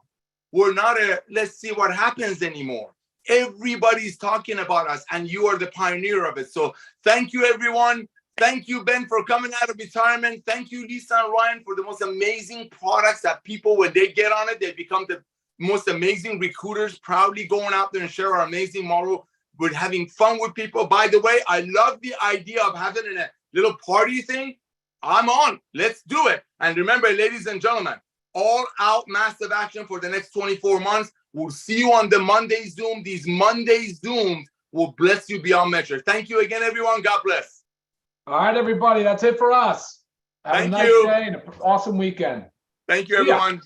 We're not a let's see what happens anymore. Everybody's talking about us, and you are the pioneer of it. So thank you, everyone. Thank you, Ben, for coming out of retirement. Thank you, Lisa and Ryan, for the most amazing products that people, when they get on it, they become the most amazing recruiters, proudly going out there and share our amazing model. We're having fun with people. By the way, I love the idea of having a little party thing. I'm on. Let's do it. And remember, ladies and gentlemen, all out massive action for the next 24 months. We'll see you on the Monday Zoom. These Monday Zooms will bless you beyond measure. Thank you again, everyone. God bless. All right, everybody. That's it for us. Have a nice day and an awesome weekend. Thank you, everyone.